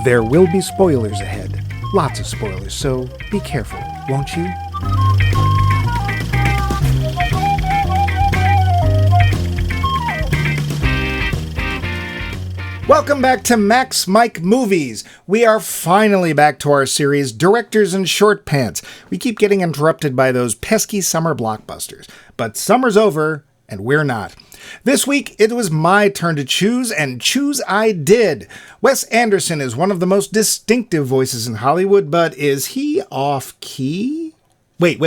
There will be spoilers ahead. Lots of spoilers, so be careful, won't you? Welcome back to Max Mike Movies. We are finally back to our series, Directors in Short Pants. We keep getting interrupted by those pesky summer blockbusters. But summer's over, and we're not. This week, it was my turn to choose, and choose I did. Wes Anderson is one of the most distinctive voices in Hollywood, but is he off-key? Wait.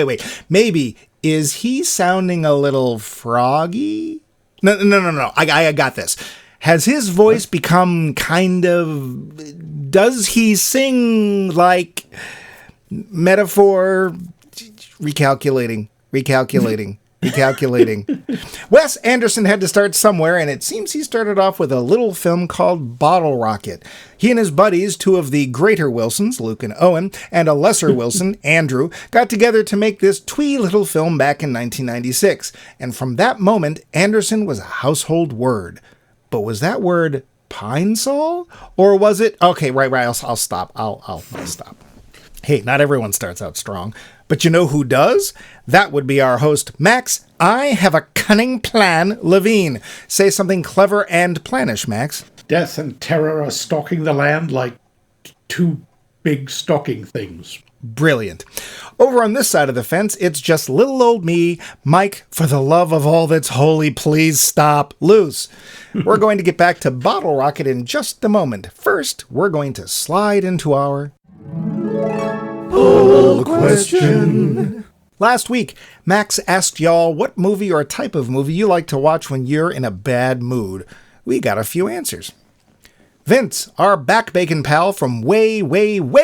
Maybe, is he sounding a little froggy? No. I got this. Has his voice become kind of... Does he sing like... Metaphor... Recalculating. Wes Anderson had to start somewhere, and it seems he started off with a little film called Bottle Rocket. He and his buddies, two of the greater Wilsons, Luke and Owen, and a lesser Wilson, Andrew, got together to make this twee little film back in 1996. And from that moment, Anderson was a household word. But was that word Pine Sol? Or was it... Okay, right, I'll stop. I'll stop. Hey, not everyone starts out strong. But you know who does? That would be our host, Max. I have a cunning plan, Levine. Say something clever and plannish, Max. Death and terror are stalking the land like two big stalking things. Brilliant. Over on this side of the fence, it's just little old me, Mike, for the love of all that's holy, please stop, loose. We're going to get back to Bottle Rocket in just a moment. First, we're going to slide into our... Poll question. Last week, Max asked y'all what movie or type of movie you like to watch when you're in a bad mood. We got a few answers. Vince, our back bacon pal from way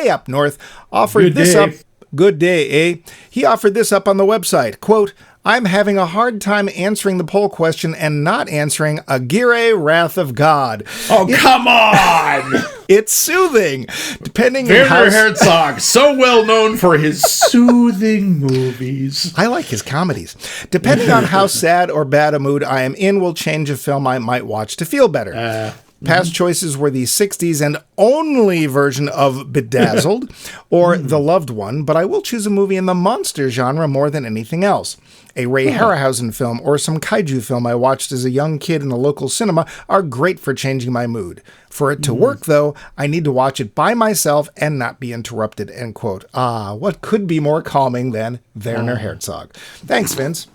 up north, offered this up. Good day, eh? He offered this up on the website. Quote, I'm having a hard time answering the poll question and not answering Aguirre Wrath of God. Oh, come on! It's soothing. Depending Werner on how... Herzog, so well known for his soothing movies. I like his comedies. Depending on how sad or bad a mood I am in will change a film I might watch to feel better. Past choices were the 60s and only version of Bedazzled or The Loved One, but I will choose a movie in the monster genre more than anything else. A Ray Harryhausen film or some kaiju film I watched as a young kid in a local cinema are great for changing my mood. For it to work, though, I need to watch it by myself and not be interrupted, end quote. What could be more calming than Werner Herzog? Thanks, Vince.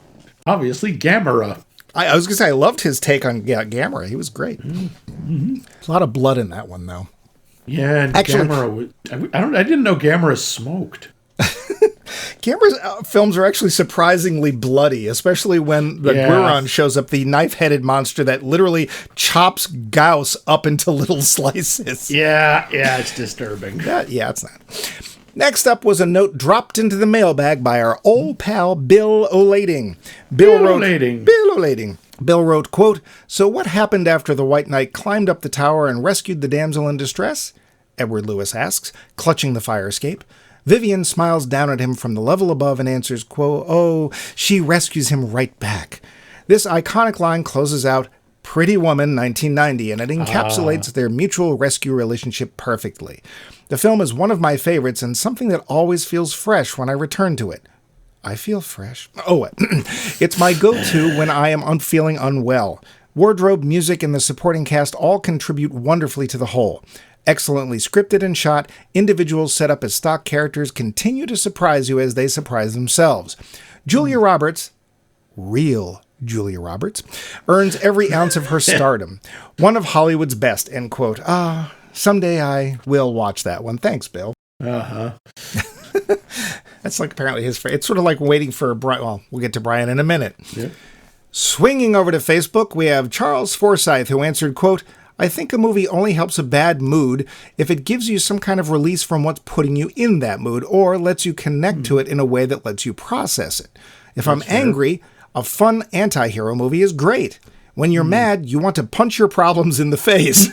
Obviously, Gamera. I was going to say, I loved his take on Gamera. He was great. Mm-hmm. A lot of blood in that one, though. Yeah, and actually, Gamera, I didn't know Gamera smoked. Gamera's films are actually surprisingly bloody, especially when the Guiron shows up, the knife-headed monster that literally chops Gauss up into little slices. Yeah, it's disturbing. Yeah, it's not. Next up was a note dropped into the mailbag by our old pal, Bill O'Lading. Bill wrote, quote, so what happened after the White Knight climbed up the tower and rescued the damsel in distress? Edward Lewis asks, clutching the fire escape. Vivian smiles down at him from the level above and answers, quote, oh, she rescues him right back. This iconic line closes out Pretty Woman 1990, and it encapsulates their mutual rescue relationship perfectly. The film is one of my favorites and something that always feels fresh when I return to it. I feel fresh. It's my go-to when I am feeling unwell. Wardrobe, music, and the supporting cast all contribute wonderfully to the whole. Excellently scripted and shot, individuals set up as stock characters continue to surprise you as they surprise themselves. Julia Roberts, real Julia Roberts, earns every ounce of her stardom. One of Hollywood's best, end quote. Someday I will watch that one. Thanks, Bill. That's like apparently his favorite. It's sort of like waiting for Brian. Well, we'll get to Brian in a minute. Yeah. Swinging over to Facebook, we have Charles Forsyth, who answered, quote, I think a movie only helps a bad mood if it gives you some kind of release from what's putting you in that mood or lets you connect to it in a way that lets you process it. If I'm angry, a fun anti-hero movie is great. When you're mad, you want to punch your problems in the face.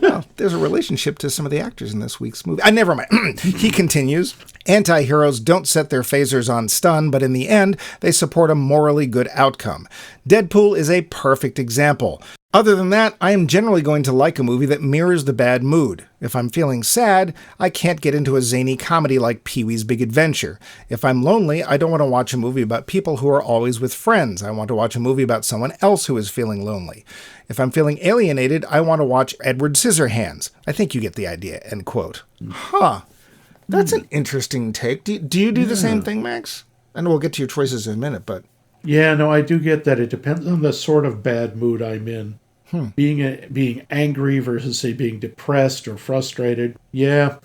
Well, there's a relationship to some of the actors in this week's movie. Never mind. He continues, anti-heroes don't set their phasers on stun, but in the end, they support a morally good outcome. Deadpool is a perfect example. Other than that, I am generally going to like a movie that mirrors the bad mood. If I'm feeling sad, I can't get into a zany comedy like Pee-wee's Big Adventure. If I'm lonely, I don't want to watch a movie about people who are always with friends. I want to watch a movie about someone else who is feeling lonely. If I'm feeling alienated, I want to watch Edward Scissorhands. I think you get the idea, end quote. Huh. That's an interesting take. Do you do the same thing, Max? I know we'll get to your choices in a minute, but... Yeah, no, I do get that. It depends on the sort of bad mood I'm in. Being angry versus, say, being depressed or frustrated. Yeah,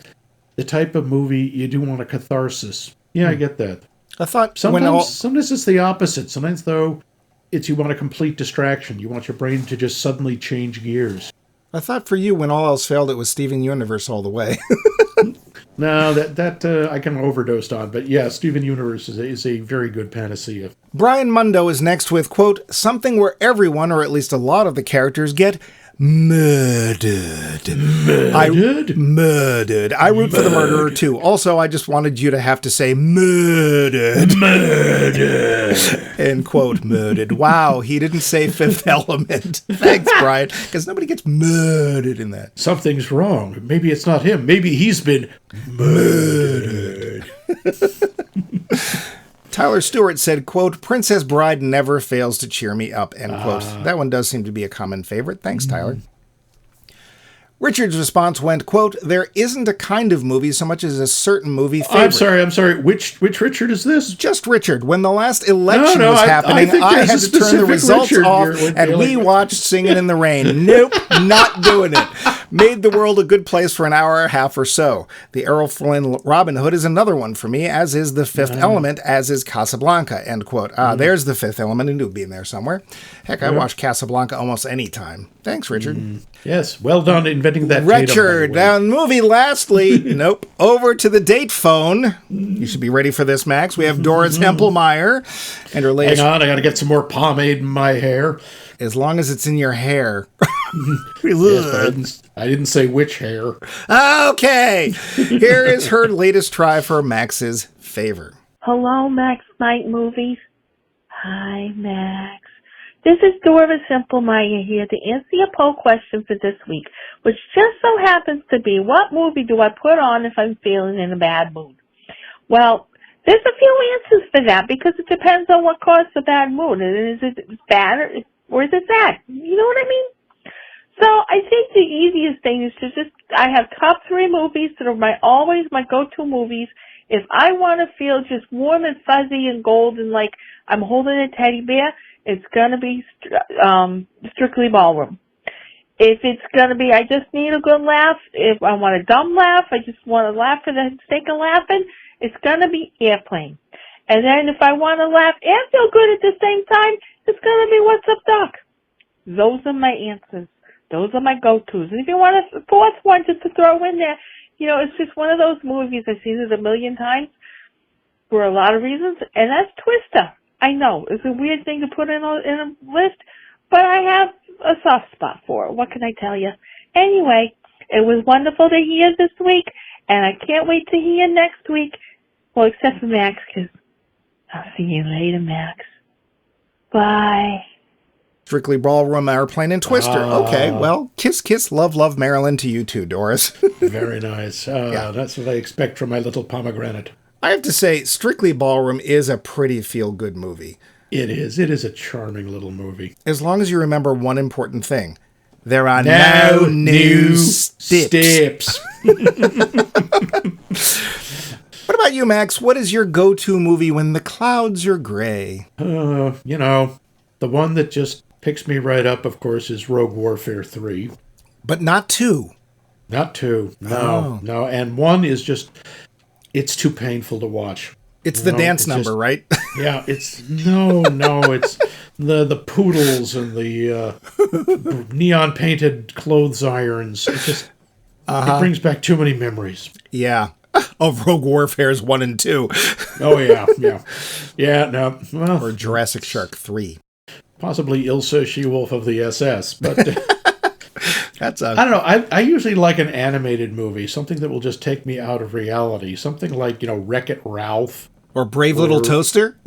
the type of movie you do want a catharsis. Yeah, I get that. I thought sometimes it's the opposite. Sometimes, though, it's you want a complete distraction. You want your brain to just suddenly change gears. I thought for you, when all else failed, it was Steven Universe all the way. No, that I can overdose on. But yeah, Steven Universe is a very good panacea. Brian Mundo is next with, quote, something where everyone, or at least a lot of the characters, get murdered. Murdered? I root for the murderer, too. Also, I just wanted you to have to say murdered. Murdered. End quote, murdered. Wow, he didn't say Fifth Element. Thanks, Brian, because nobody gets murdered in that. Something's wrong. Maybe it's not him. Maybe he's been murdered. Tyler Stewart said, quote, Princess Bride never fails to cheer me up, end quote. That one does seem to be a common favorite. Thanks, Tyler. Richard's response went, quote, there isn't a kind of movie so much as a certain movie favorite. I'm sorry. Which Richard is this? Just Richard. When the last election was happening, I had to turn the results Richard off, and we watched Singing in the Rain. Nope, not doing it. Made the world a good place for an hour and a half or so. The Errol Flynn Robin Hood is another one for me, as is The Fifth Element, as is Casablanca, end quote. There's The Fifth Element, and it'll be in there somewhere. Heck, I watch Casablanca almost any time. Thanks, Richard. Yes, well done inventing that. Richard, now movie lastly, nope, over to the date phone. You should be ready for this, Max. We have Doris Hempelmeyer and her latest... Hang on, I got to get some more pomade in my hair. As long as it's in your hair. Yes, I didn't say which hair. Okay, here is her latest try for Max's favor. Hello, Max Night Movies. Hi, Max. This is Doris Hempelmeyer here to answer your poll question for this week, which just so happens to be, what movie do I put on if I'm feeling in a bad mood? Well, there's a few answers for that because it depends on what caused the bad mood. Is it bad or is it sad? You know what I mean? So I think the easiest thing is to I have top 3 movies that are always my go-to movies. If I want to feel just warm and fuzzy and golden like I'm holding a teddy bear, it's going to be Strictly Ballroom. If it's going to be I just need a good laugh, if I want a dumb laugh, I just want to laugh for the sake of laughing, it's going to be Airplane. And then if I want to laugh and feel good at the same time, it's going to be What's Up, Doc? Those are my answers. Those are my go-tos. And if you want a fourth one just to throw in there, it's just one of those movies I've seen it a million times for a lot of reasons, and that's Twister. I know, it's a weird thing to put in a list, but I have a soft spot for it. What can I tell you? Anyway, it was wonderful to hear this week, and I can't wait to hear next week. Well, except for Max, because I'll see you later, Max. Bye. Strictly Ballroom, Airplane, and Twister. Okay, well, kiss, kiss, love, love, Marilyn to you too, Doris. Very nice. That's what I expect from my little pomegranate. I have to say, Strictly Ballroom is a pretty feel-good movie. It is. It is a charming little movie. As long as you remember one important thing. There are no new steps. What about you, Max? What is your go-to movie when the clouds are gray? The one that just picks me right up, of course, is Rogue Warfare 3. But not 2. Not 2. No. And 1 is just... It's too painful to watch. It's the dance number, right? Yeah, it's it's the poodles and the neon painted clothes irons. It just it brings back too many memories. Yeah, of Rogue Warfare's 1 and 2. Oh yeah. No, well, or Jurassic Shark 3. Possibly Ilsa She-Wolf of the SS, but. I don't know. I usually like an animated movie, something that will just take me out of reality. Something like, Wreck-It Ralph. Or Brave Little Toaster.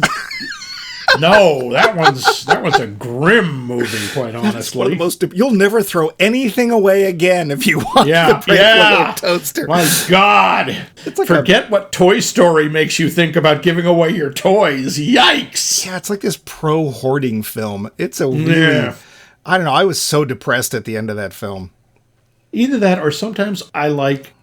No, that one's a grim movie, quite honestly. One of the most, you'll never throw anything away again if you want the brave little toaster. My God. It's like forget what Toy Story makes you think about giving away your toys. Yikes. Yeah, it's like this pro-hoarding film. It's a really, I don't know, I was so depressed at the end of that film. Either that or sometimes I like,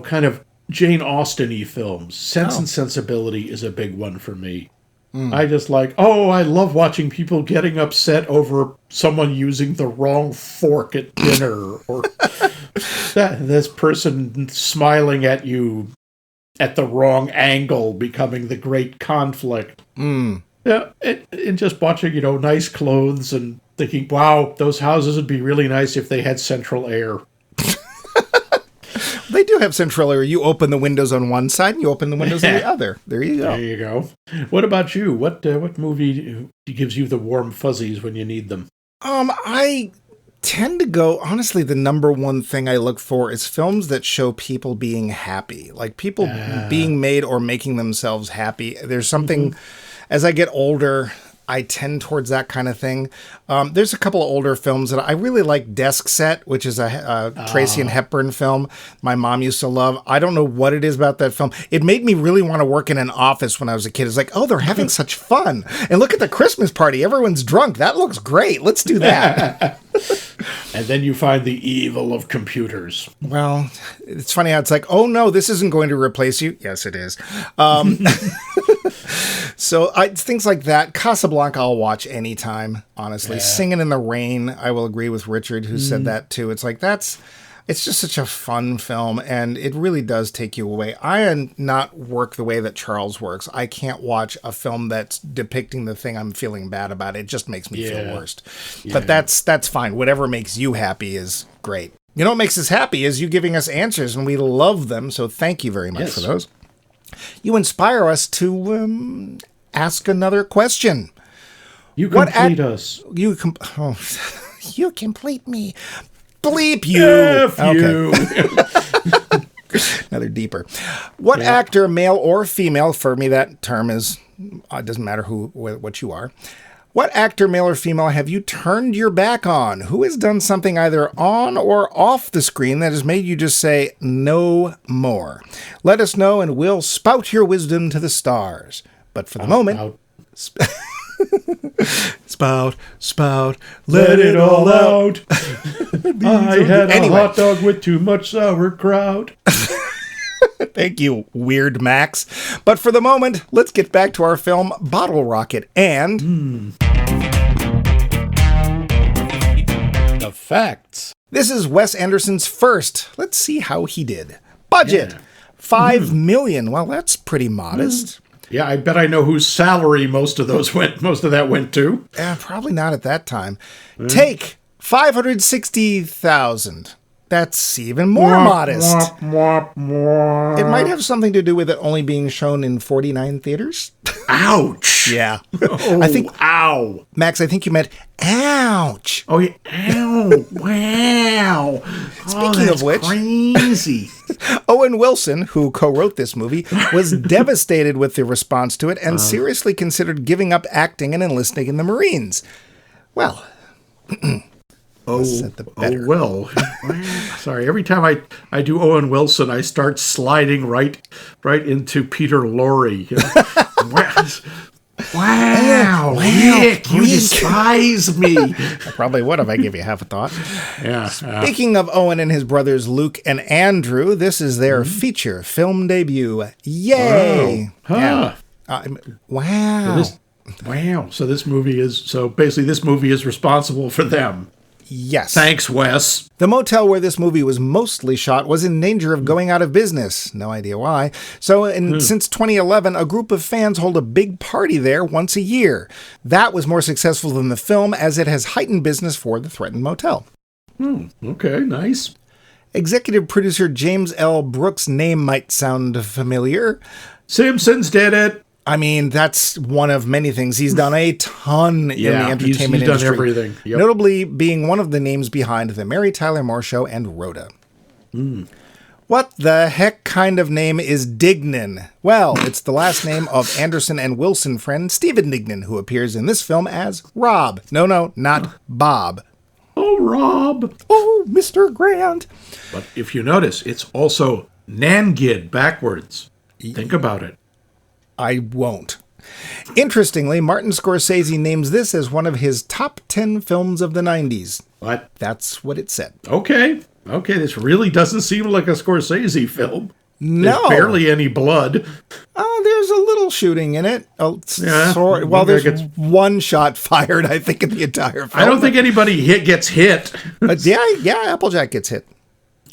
kind of Jane Austen-y films. Sense and Sensibility is a big one for me. I just like, I love watching people getting upset over someone using the wrong fork at dinner, or this person smiling at you at the wrong angle becoming the great conflict. Yeah, and just watching, nice clothes and thinking, wow, those houses would be really nice if they had central air. They do have central air. You open the windows on one side and you open the windows on the other. There you go. There you go. What about you? What movie gives you the warm fuzzies when you need them? I tend to go, honestly, the number one thing I look for is films that show people being happy. Like people being made or making themselves happy. There's something, as I get older, I tend towards that kind of thing. There's a couple of older films that I really like. Desk Set, which is a Tracy and Hepburn film my mom used to love. I don't know what it is about that film. It made me really want to work in an office when I was a kid. It's like, they're having such fun. And look at the Christmas party. Everyone's drunk. That looks great. Let's do that. And then you find the evil of computers. Well, it's funny how it's like, oh no, this isn't going to replace you. Yes, it is. So things like that. Casablanca I'll watch anytime, honestly. Yeah. Singing in the Rain, I will agree with Richard, who said that too. It's like, it's just such a fun film, and it really does take you away. I am not work the way that Charles works. I can't watch a film that's depicting the thing I'm feeling bad about. It just makes me feel worst. Yeah. But that's fine. Whatever makes you happy is great. You know what makes us happy is you giving us answers, and we love them, so thank you very much for those. You inspire us to ask another question. You complete us. You complete me. Bleep you. F you. Another deeper. What actor, male or female, for me that term is, it doesn't matter what you are. What actor, male or female, have you turned your back on? Who has done something either on or off the screen that has made you just say, no more? Let us know and we'll spout your wisdom to the stars. But for the moment... Spout, let it all out. I had a hot dog with too much sauerkraut. Thank you, Weird Max. But for the moment, let's get back to our film Bottle Rocket and... The facts. This is Wes Anderson's first. Let's see how he did. Budget, $5 million. Well, that's pretty modest. Yeah, I bet I know whose salary most of that went to. Yeah, probably not at that time. Take $560,000. That's even more modest. It might have something to do with it only being shown in 49 theaters. Ouch. Yeah. Oh, I think. Ow. Max, I think you meant ouch. Oh, yeah. Ow. Wow. Speaking of which. Crazy. Owen Wilson, who co-wrote this movie, was devastated with the response to it and seriously considered giving up acting and enlisting in the Marines. Well. Well. Sorry, every time I do Owen Wilson, I start sliding right into Peter Lorre. You know? Wow, Rick, you despise me. I probably would if I gave you half a thought. Yeah. Speaking of Owen and his brothers Luke and Andrew, this is their feature film debut. Yay! Wow. Yeah. Wow. So this movie is responsible for them. Yes. Thanks, Wes. The motel where this movie was mostly shot was in danger of going out of business. No idea why. So since 2011, a group of fans hold a big party there once a year. That was more successful than the film as it has heightened business for the threatened motel. Okay, nice. Executive producer James L. Brooks' name might sound familiar. Simpsons did it. I mean, that's one of many things. He's done a ton in the entertainment industry. He's done everything. Yep. Notably being one of the names behind The Mary Tyler Moore Show and Rhoda. What the heck kind of name is Dignan? Well, it's the last name of Anderson and Wilson friend Stephen Dignan, who appears in this film as Rob. No, not Bob. Oh, Rob. Oh, Mr. Grant. But if you notice, it's also Nangid backwards. Think about it. I won't. Interestingly, Martin Scorsese names this as one of his top 10 films of the 90s. What? That's what it said. Okay, this really doesn't seem like a Scorsese film. No. There's barely any blood. Oh, there's a little shooting in it. Yeah. Well, there's one shot fired, I think, in the entire film. I don't think anybody gets hit. But yeah, Applejack gets hit.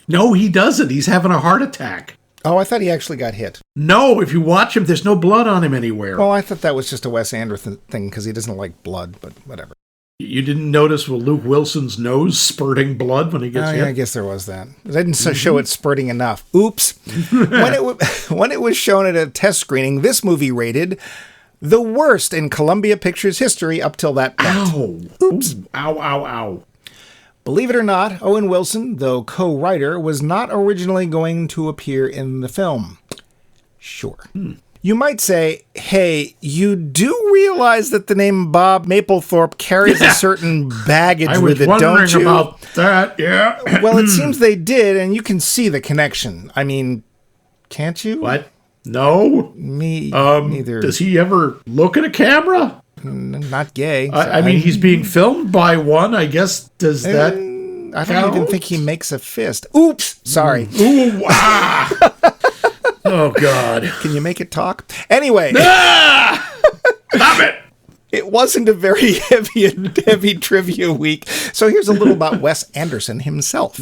No, he doesn't. He's having a heart attack. Oh, I thought he actually got hit. No, if you watch him, there's no blood on him anywhere. Well, I thought that was just a Wes Anderson thing because he doesn't like blood, but whatever. You didn't notice Luke Wilson's nose spurting blood when he gets hit? Yeah, I guess there was that. They didn't show it spurting enough. Oops. When it was shown at a test screening, this movie rated the worst in Columbia Pictures history up till that point. Ow. Oops. Ooh, ow. Believe it or not, Owen Wilson, though co-writer, was not originally going to appear in the film. Sure. You might say, hey, you do realize that the name Bob Mapplethorpe carries a certain baggage with it, don't you? I was wondering about that, yeah. Well, it seems they did, and you can see the connection. I mean, can't you? What? No? Me neither. Does he ever look at a camera? Not gay. I mean, he's being filmed by one, I guess. Does that I don't even think he makes a fist. Oops! Sorry. Ooh, ah! Oh, God. Can you make it talk? Anyway. Ah! Stop it! It wasn't a very heavy trivia week, so here's a little about Wes Anderson himself.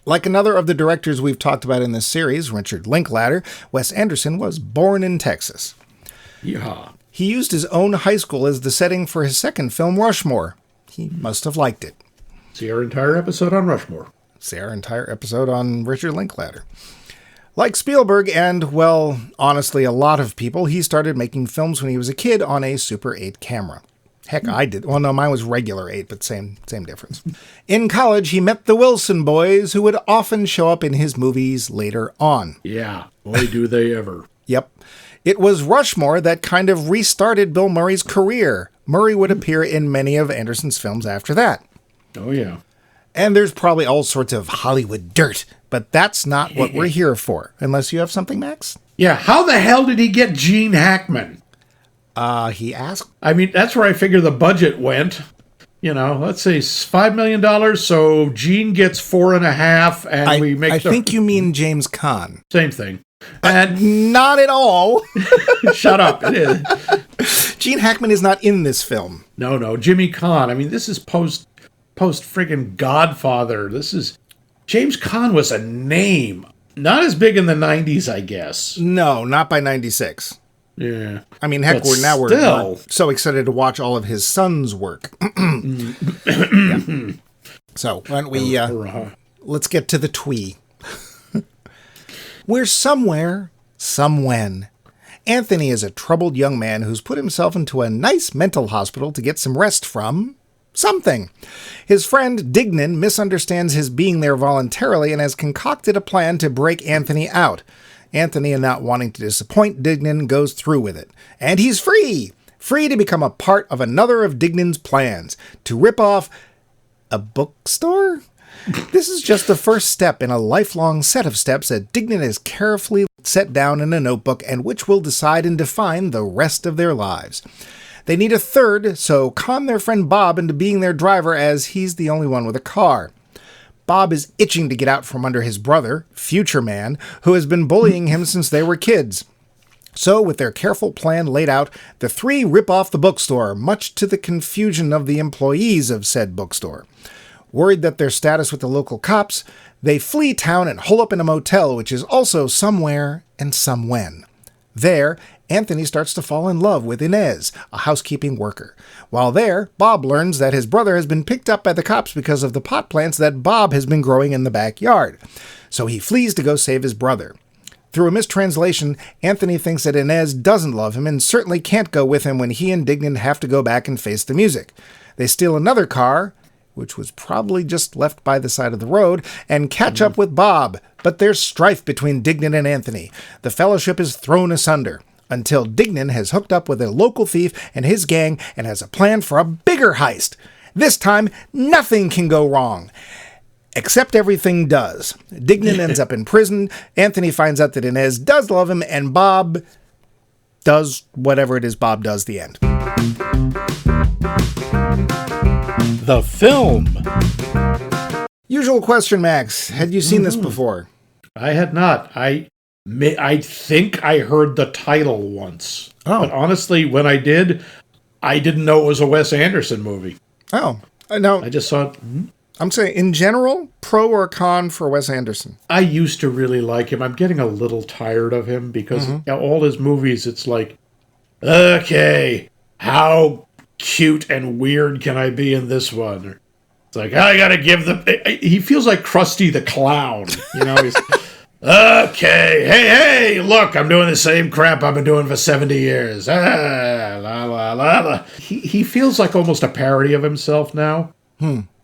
Like another of the directors we've talked about in this series, Richard Linklater, Wes Anderson was born in Texas. Yeah. He used his own high school as the setting for his second film, Rushmore. He must have liked it. See our entire episode on Rushmore. See our entire episode on Richard Linklater. Like Spielberg and, well, honestly, a lot of people, he started making films when he was a kid on a Super 8 camera. Heck, I did. Well, no, mine was regular 8, but same difference. In college, he met the Wilson boys, who would often show up in his movies later on. Yeah, boy, do they ever. Yep. It was Rushmore that kind of restarted Bill Murray's career. Murray would appear in many of Anderson's films after that. Oh, yeah. And there's probably all sorts of Hollywood dirt, but that's not what we're here for. Unless you have something, Max? Yeah, how the hell did he get Gene Hackman? He asked. I mean, that's where I figure the budget went. You know, let's say $5 million, so Gene gets $4.5 million, and we make I think you mean James Caan. Same thing. And not at all. Shut up. It is. Gene Hackman is not in this film. No. Jimmy Caan. I mean, this is post friggin' Godfather. This is James Caan was a name. Not as big in the 90s, I guess. No, not by 96. Yeah. I mean, heck, But we're so excited to watch all of his son's work. Yeah. So, why don't we let's get to the twee. We're somewhere, somewhen. Anthony is a troubled young man who's put himself into a nice mental hospital to get some rest from something. His friend Dignan misunderstands his being there voluntarily and has concocted a plan to break Anthony out. Anthony, not wanting to disappoint Dignan, goes through with it. And he's free! Free to become a part of another of Dignan's plans. To rip off a bookstore? This is just the first step in a lifelong set of steps that Dignan has carefully set down in a notebook and which will decide and define the rest of their lives. They need a third, so con their friend Bob into being their driver as he's the only one with a car. Bob is itching to get out from under his brother, Future Man, who has been bullying him since they were kids. So, with their careful plan laid out, the three rip off the bookstore, much to the confusion of the employees of said bookstore. Worried that their status with the local cops, they flee town and hole up in a motel, which is also somewhere and somewhen. There, Anthony starts to fall in love with Inez, a housekeeping worker. While there, Bob learns that his brother has been picked up by the cops because of the pot plants that Bob has been growing in the backyard. So he flees to go save his brother. Through a mistranslation, Anthony thinks that Inez doesn't love him and certainly can't go with him when he and Dignan have to go back and face the music. They steal another car, which was probably just left by the side of the road, and catch up with Bob. But there's strife between Dignan and Anthony. The fellowship is thrown asunder until Dignan has hooked up with a local thief and his gang and has a plan for a bigger heist. This time, nothing can go wrong. Except everything does. Dignan ends up in prison, Anthony finds out that Inez does love him, and Bob does whatever it is Bob does, the end. The film. Usual question, Max. Had you seen this before? I had not. I think I heard the title once. Oh. But honestly, when I did, I didn't know it was a Wes Anderson movie. Oh. No. I just saw it. I'm saying, in general, pro or con for Wes Anderson? I used to really like him. I'm getting a little tired of him because all his movies, it's like, okay, how cute and weird can I be in this one? It's like, I gotta give he feels like Krusty the Clown. You know, he's, okay, hey, look, I'm doing the same crap I've been doing for 70 years. La, la, la, la. He feels like almost a parody of himself now.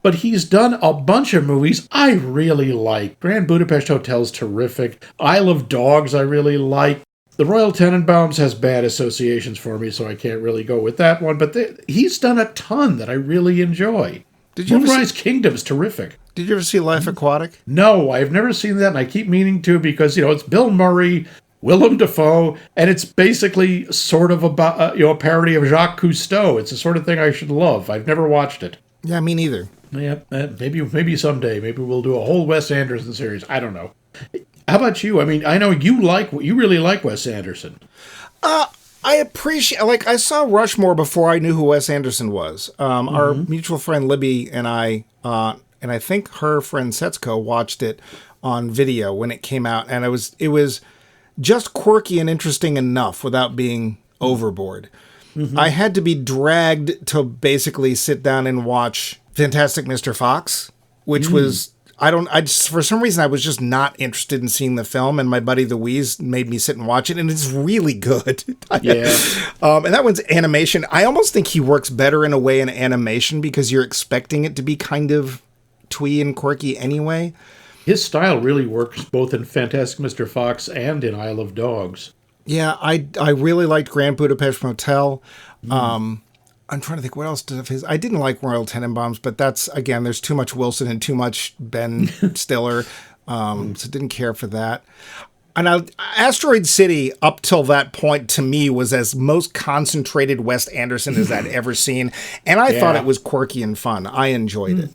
But he's done a bunch of movies I really like. Grand Budapest Hotel's terrific. Isle of Dogs I really like. The Royal Tenenbaums has bad associations for me, so I can't really go with that one. But he's done a ton that I really enjoy. Moonrise Kingdom's terrific. Did you ever see Life Aquatic? No, I've never seen that, and I keep meaning to because, it's Bill Murray, Willem Dafoe, and it's basically sort of about, a parody of Jacques Cousteau. It's the sort of thing I should love. I've never watched it. Yeah, me neither. Yeah, maybe someday. Maybe we'll do a whole Wes Anderson series. I don't know. How about you? I mean, I know you really like Wes Anderson. I appreciate, I saw Rushmore before I knew who Wes Anderson was. Our mutual friend Libby and I think her friend Setsuko watched it on video when it came out, and it was just quirky and interesting enough without being overboard. I had to be dragged to basically sit down and watch Fantastic Mr. Fox, which was, for some reason I was just not interested in seeing the film, and my buddy the Wheeze made me sit and watch it, and it's really good. Yeah. And that one's animation. I almost think he works better in a way in animation because you're expecting it to be kind of twee and quirky anyway. His style really works both in Fantastic Mr. Fox and in Isle of Dogs. Yeah, I really liked Grand Budapest Hotel. I'm trying to think what else of his. I didn't like Royal Tenenbaums, but that's, again, there's too much Wilson and too much Ben Stiller, so didn't care for that. And Asteroid City, up till that point, to me, was as most concentrated Wes Anderson as I'd ever seen, and I thought it was quirky and fun. I enjoyed it.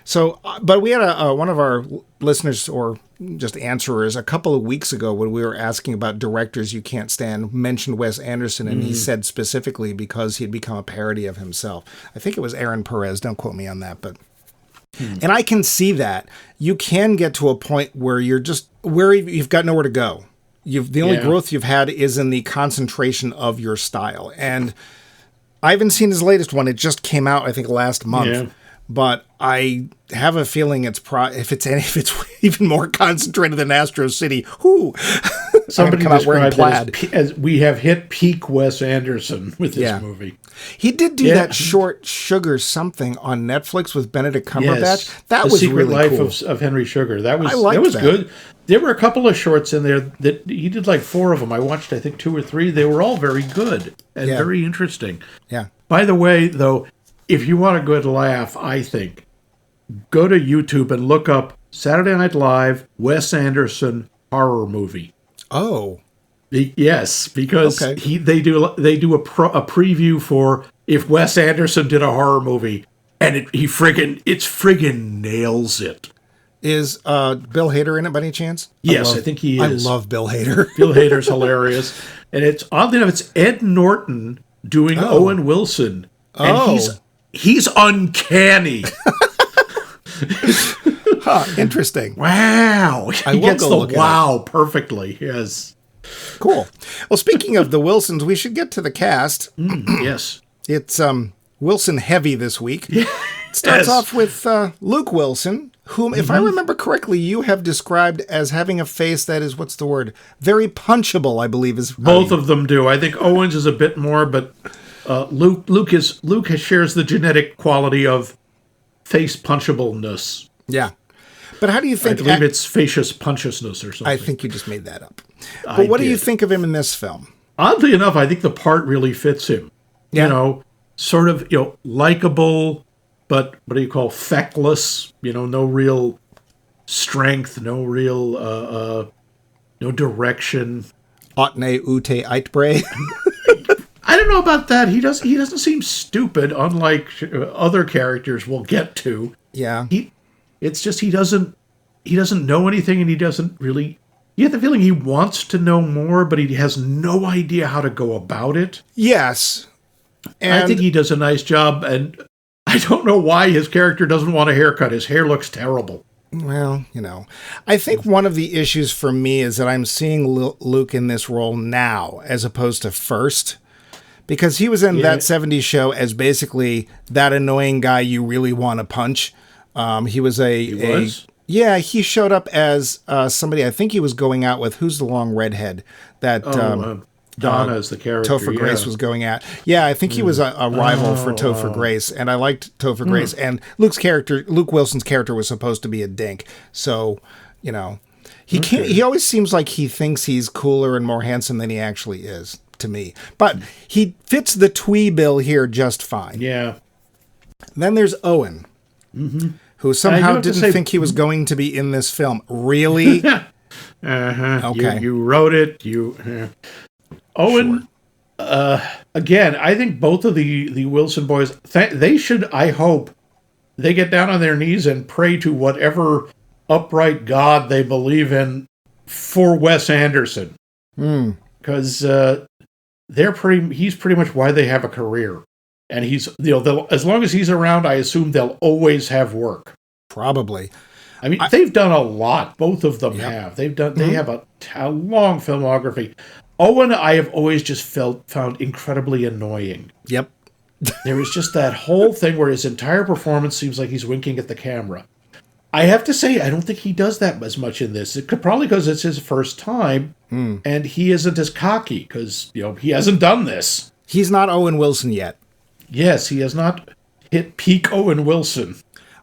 So, but we had one of our listeners, or just answerers, a couple of weeks ago when we were asking about directors you can't stand, mentioned Wes Anderson, and he said specifically because he'd become a parody of himself. I think it was Aaron Perez, don't quote me on that, but... And I can see that. You can get to a point where you've got nowhere to go. The only growth you've had is in the concentration of your style. And I haven't seen his latest one. It just came out, I think, last month. Yeah. But I have a feeling if it's even more concentrated than Astro City, somebody come out wearing plaid. As we have hit peak Wes Anderson with this movie. He did do that Short Sugar something on Netflix with Benedict Cumberbatch. Yes. That was Secret really cool. Life of Henry Sugar. That was good. There were a couple of shorts in there that he did, like 4 of them. I watched, I think, 2 or 3. They were all very good and very interesting. Yeah. By the way, though, if you want a good laugh, I think, go to YouTube and look up Saturday Night Live Wes Anderson horror movie. Oh. Yes, because they do a preview for if Wes Anderson did a horror movie, and it friggin' nails it. Is Bill Hader in it by any chance? Yes, I think he is. I love Bill Hader. Bill Hader's hilarious, and it's oddly enough, it's Ed Norton doing Owen Wilson, and he's uncanny. Interesting. Wow, he gets the wow perfectly. Yes. Cool. Well, speaking of the Wilsons, we should get to the cast. Yes. It's Wilson heavy this week. It starts off with Luke Wilson, whom, if I remember correctly, you have described as having a face that is, what's the word? Very punchable, I believe. Both of them do. I think Owens is a bit more, but Luke shares the genetic quality of face punchableness. Yeah. But how do you think... I believe it's facious punchousness or something. I think you just made that up. But what do you think of him in this film? Oddly enough, I think the part really fits him. Yeah. You know, sort of, likable, but what do you call feckless? No real strength, no real, no direction. Otne ute eitbre. I don't know about that. He doesn't seem stupid, unlike other characters we'll get to. Yeah. It's just he doesn't know anything, and he doesn't really. You get the feeling he wants to know more, but he has no idea how to go about it. Yes. And I think he does a nice job, and I don't know why his character doesn't want a haircut. His hair looks terrible. Well, I think one of the issues for me is that I'm seeing Luke in this role now as opposed to first. Because he was in that 70s show as basically that annoying guy you really want to punch. He was Yeah, he showed up as somebody I think he was going out with. Who's the long redhead that Donna is the character. Topher Grace was going at. Yeah, I think he was a rival for Topher Grace, and I liked Topher Grace. And Luke Wilson's character was supposed to be a dink. So, he can't. He always seems like he thinks he's cooler and more handsome than he actually is to me. But he fits the twee bill here just fine. Yeah. Then there's Owen. Mm-hmm. Who somehow didn't think he was going to be in this film. Really? Okay. You wrote it. Owen, again, I think both of the Wilson boys, they should, I hope, they get down on their knees and pray to whatever upright God they believe in for Wes Anderson. Because he's pretty much why they have a career. And he's, as long as he's around, I assume they'll always have work. Probably. I mean, they've done a lot. Both of them have. They have a long filmography. Owen, I have always just found incredibly annoying. Yep. There was just that whole thing where his entire performance seems like he's winking at the camera. I have to say, I don't think he does that as much in this. It could probably because it's his first time, and he isn't as cocky because he hasn't done this. He's not Owen Wilson yet. Yes, he has not hit peak Owen Wilson.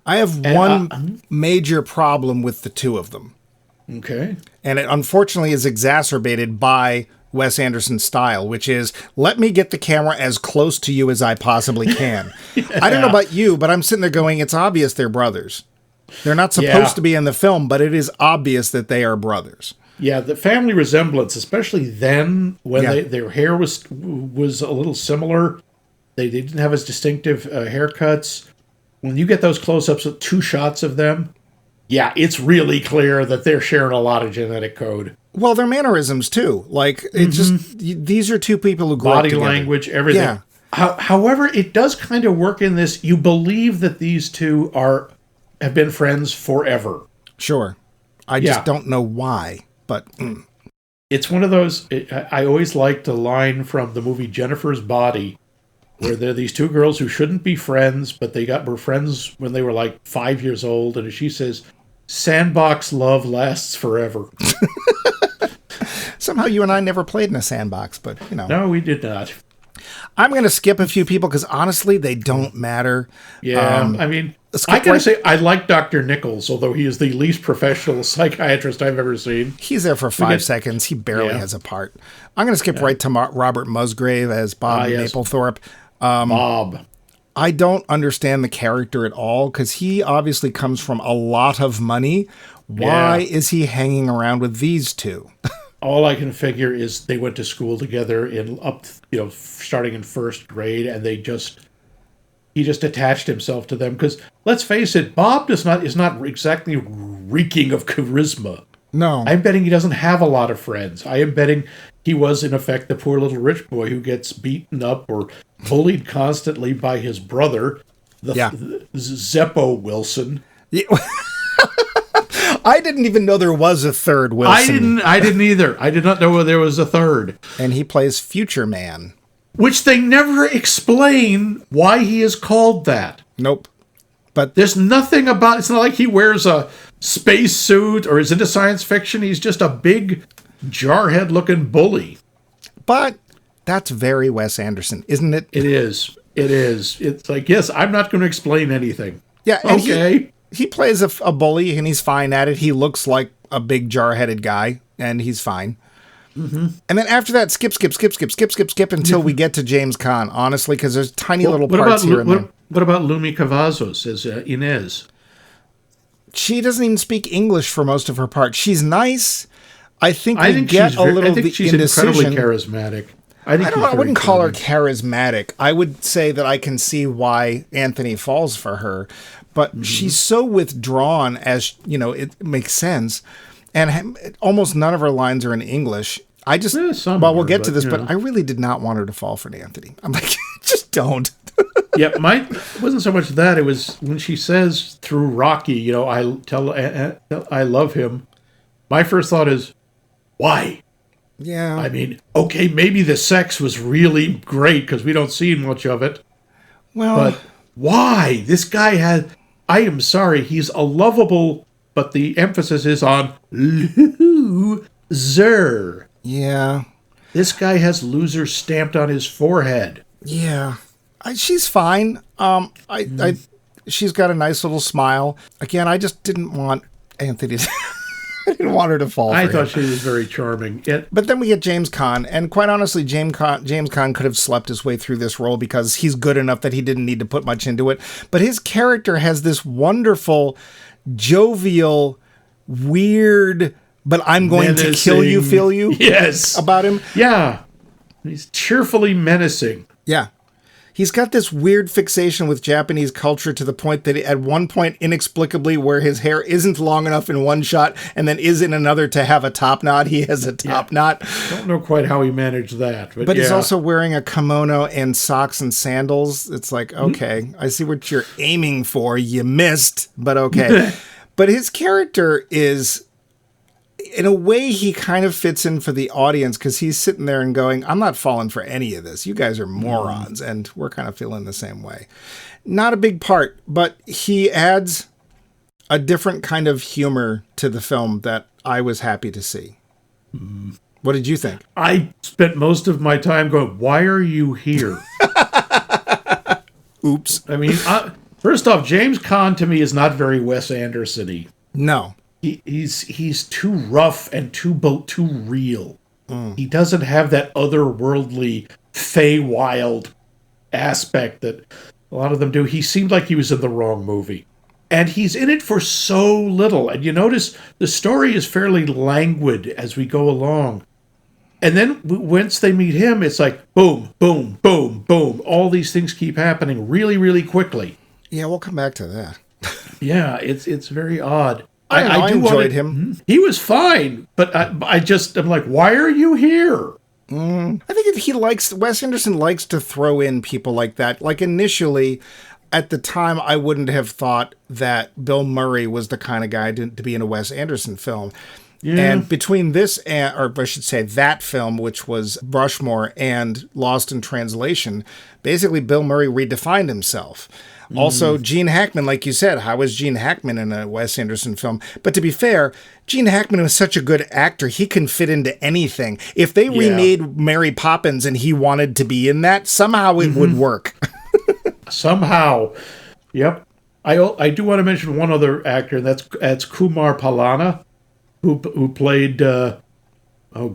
I have one major problem with the two of them. Okay. And it unfortunately is exacerbated by Wes Anderson's style, which is, let me get the camera as close to you as I possibly can. I don't know about you, but I'm sitting there going, it's obvious they're brothers. They're not supposed to be in the film, but it is obvious that they are brothers. Yeah, the family resemblance, especially then when their hair was a little similar. They didn't have as distinctive haircuts. When you get those close-ups with 2 shots of them, it's really clear that they're sharing a lot of genetic code. Well, their mannerisms, too. Like, these are two people who grew up together. Body language, everything. Yeah. However, it does kind of work in this. You believe that these two have been friends forever. Sure. I just don't know why, but... It's one of those... I always liked a line from the movie Jennifer's Body, where there are these 2 girls who shouldn't be friends, but were friends when they were like 5 years old, and she says, "Sandbox love lasts forever." Somehow you and I never played in a sandbox, but No, we did not. I'm going to skip a few people because honestly, they don't matter. Yeah, I mean, I gotta say, I like Dr. Nichols, although he is the least professional psychiatrist I've ever seen. He's there for 5 seconds. He barely has a part. I'm going to skip right to Robert Musgrave as Bob Mapplethorpe. Bob. I don't understand the character at all because he obviously comes from a lot of money. Why is he hanging around with these two? All I can figure is they went to school together starting in first grade, and he just attached himself to them. Because let's face it, Bob is not exactly reeking of charisma. No, I'm betting he doesn't have a lot of friends. I am betting he was in effect the poor little rich boy who gets beaten up or bullied constantly by his brother, the Zeppo Wilson. Yeah. I didn't even know there was a third Wilson. I didn't either. I did not know there was a third. And he plays Future Man. Which they never explain why he is called that. Nope. But there's nothing about, it's not like he wears a space suit or is into science fiction. He's just a big jarhead looking bully. But that's very Wes Anderson, isn't it? It is. It's like, yes, I'm not going to explain anything. Yeah, and Okay. he plays a bully, and he's fine at it. He looks like a big jar-headed guy, and he's fine. Mm-hmm. And then after that, skip until we get to James Caan, honestly, because there's tiny little parts here and there. What about Lumi Cavazos as Inez? She doesn't even speak English for most of her part. She's nice. I think I we get a little of the she's indecision. incredibly charismatic. I wouldn't call her charismatic. I would say that I can see why Anthony falls for her, but she's so withdrawn, as you know, it makes sense. And almost none of her lines are in English. We'll get to this, but I really did not want her to fall for Anthony. I'm like, just don't. Yeah, it wasn't so much that. It was when she says through Rocky, I love him. My first thought is, why? Yeah. I mean, okay, maybe the sex was really great because we don't see much of it. Well, but why? This guy I am sorry, he's a lovable, but the emphasis is on loser. Yeah. This guy has loser stamped on his forehead. Yeah. She's fine. She's got a nice little smile. Again, I just didn't want Anthony to... I didn't want her to fall for him. I thought she was very charming. But then we get James Caan, and quite honestly, James Caan could have slept his way through this role because he's good enough that he didn't need to put much into it. But his character has this wonderful, jovial, weird, but I'm going to kill you, feel you? Yes. About him. Yeah. He's cheerfully menacing. Yeah. He's got this weird fixation with Japanese culture to the point that at one point, inexplicably, where his hair isn't long enough in one shot and then is in another to have a top knot, he has a top knot. Don't know quite how he managed that. But he's also wearing a kimono and socks and sandals. It's like, okay, I see what you're aiming for. You missed, but okay. But his character is... in a way, he kind of fits in for the audience because he's sitting there and going, I'm not falling for any of this. You guys are morons. And we're kind of feeling the same way. Not a big part, but he adds a different kind of humor to the film that I was happy to see. What did you think? I spent most of my time going, why are you here? Oops. I mean, first off, James Caan to me is not very Wes Anderson-y. No. He's too rough and too real. He doesn't have that otherworldly, Feywild aspect that a lot of them do. He seemed like he was in the wrong movie. And he's in it for so little. And you notice the story is fairly languid as we go along. And then once they meet him, it's like boom, boom, boom, boom. All these things keep happening really, really quickly. Yeah, we'll come back to that. Yeah, it's very odd. I enjoyed him. He was fine, but I'm like, why are you here? I think Wes Anderson likes to throw in people like that. Like initially, at the time, I wouldn't have thought that Bill Murray was the kind of guy to be in a Wes Anderson film. Yeah. And between this, or I should say that film, which was Rushmore, and Lost in Translation, basically Bill Murray redefined himself. Also, Gene Hackman, like you said, how is Gene Hackman in a Wes Anderson film? But to be fair, Gene Hackman was such a good actor, he can fit into anything. If they remade Mary Poppins and he wanted to be in that, somehow it would work. Somehow. Yep. I do want to mention one other actor, and that's Kumar Palana, who played... oh,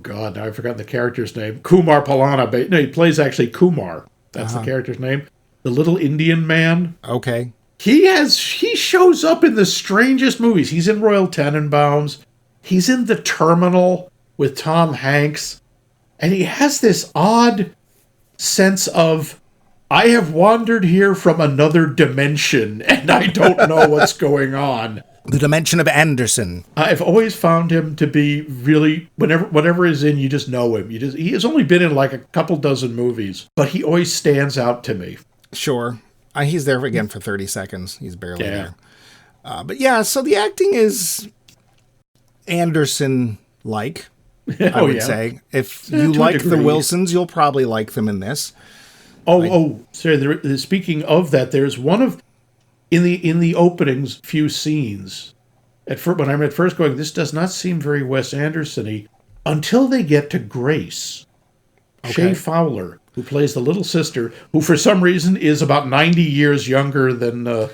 God, now I've forgotten the character's name. Kumar Palana. But, no, he plays actually Kumar. That's the character's name. The little Indian man. Okay. He shows up in the strangest movies. He's in Royal Tenenbaums. He's in The Terminal with Tom Hanks. And he has this odd sense of, I have wandered here from another dimension, and I don't know what's going on. The dimension of Anderson. I've always found him to be really, whatever he's in, you just know him. He has only been in like a couple dozen movies, but he always stands out to me. Sure. He's there again for 30 seconds. He's barely there. But yeah, so the acting is Anderson-like, I would say. If you like the Wilsons, you'll probably like them in this. Sorry. Speaking of that, there's one of in the openings few scenes. When I'm at first going, this does not seem very Wes Anderson-y, until they get to Grace. Okay. Shea Fowler, who plays the little sister, who for some reason is about 90 years younger than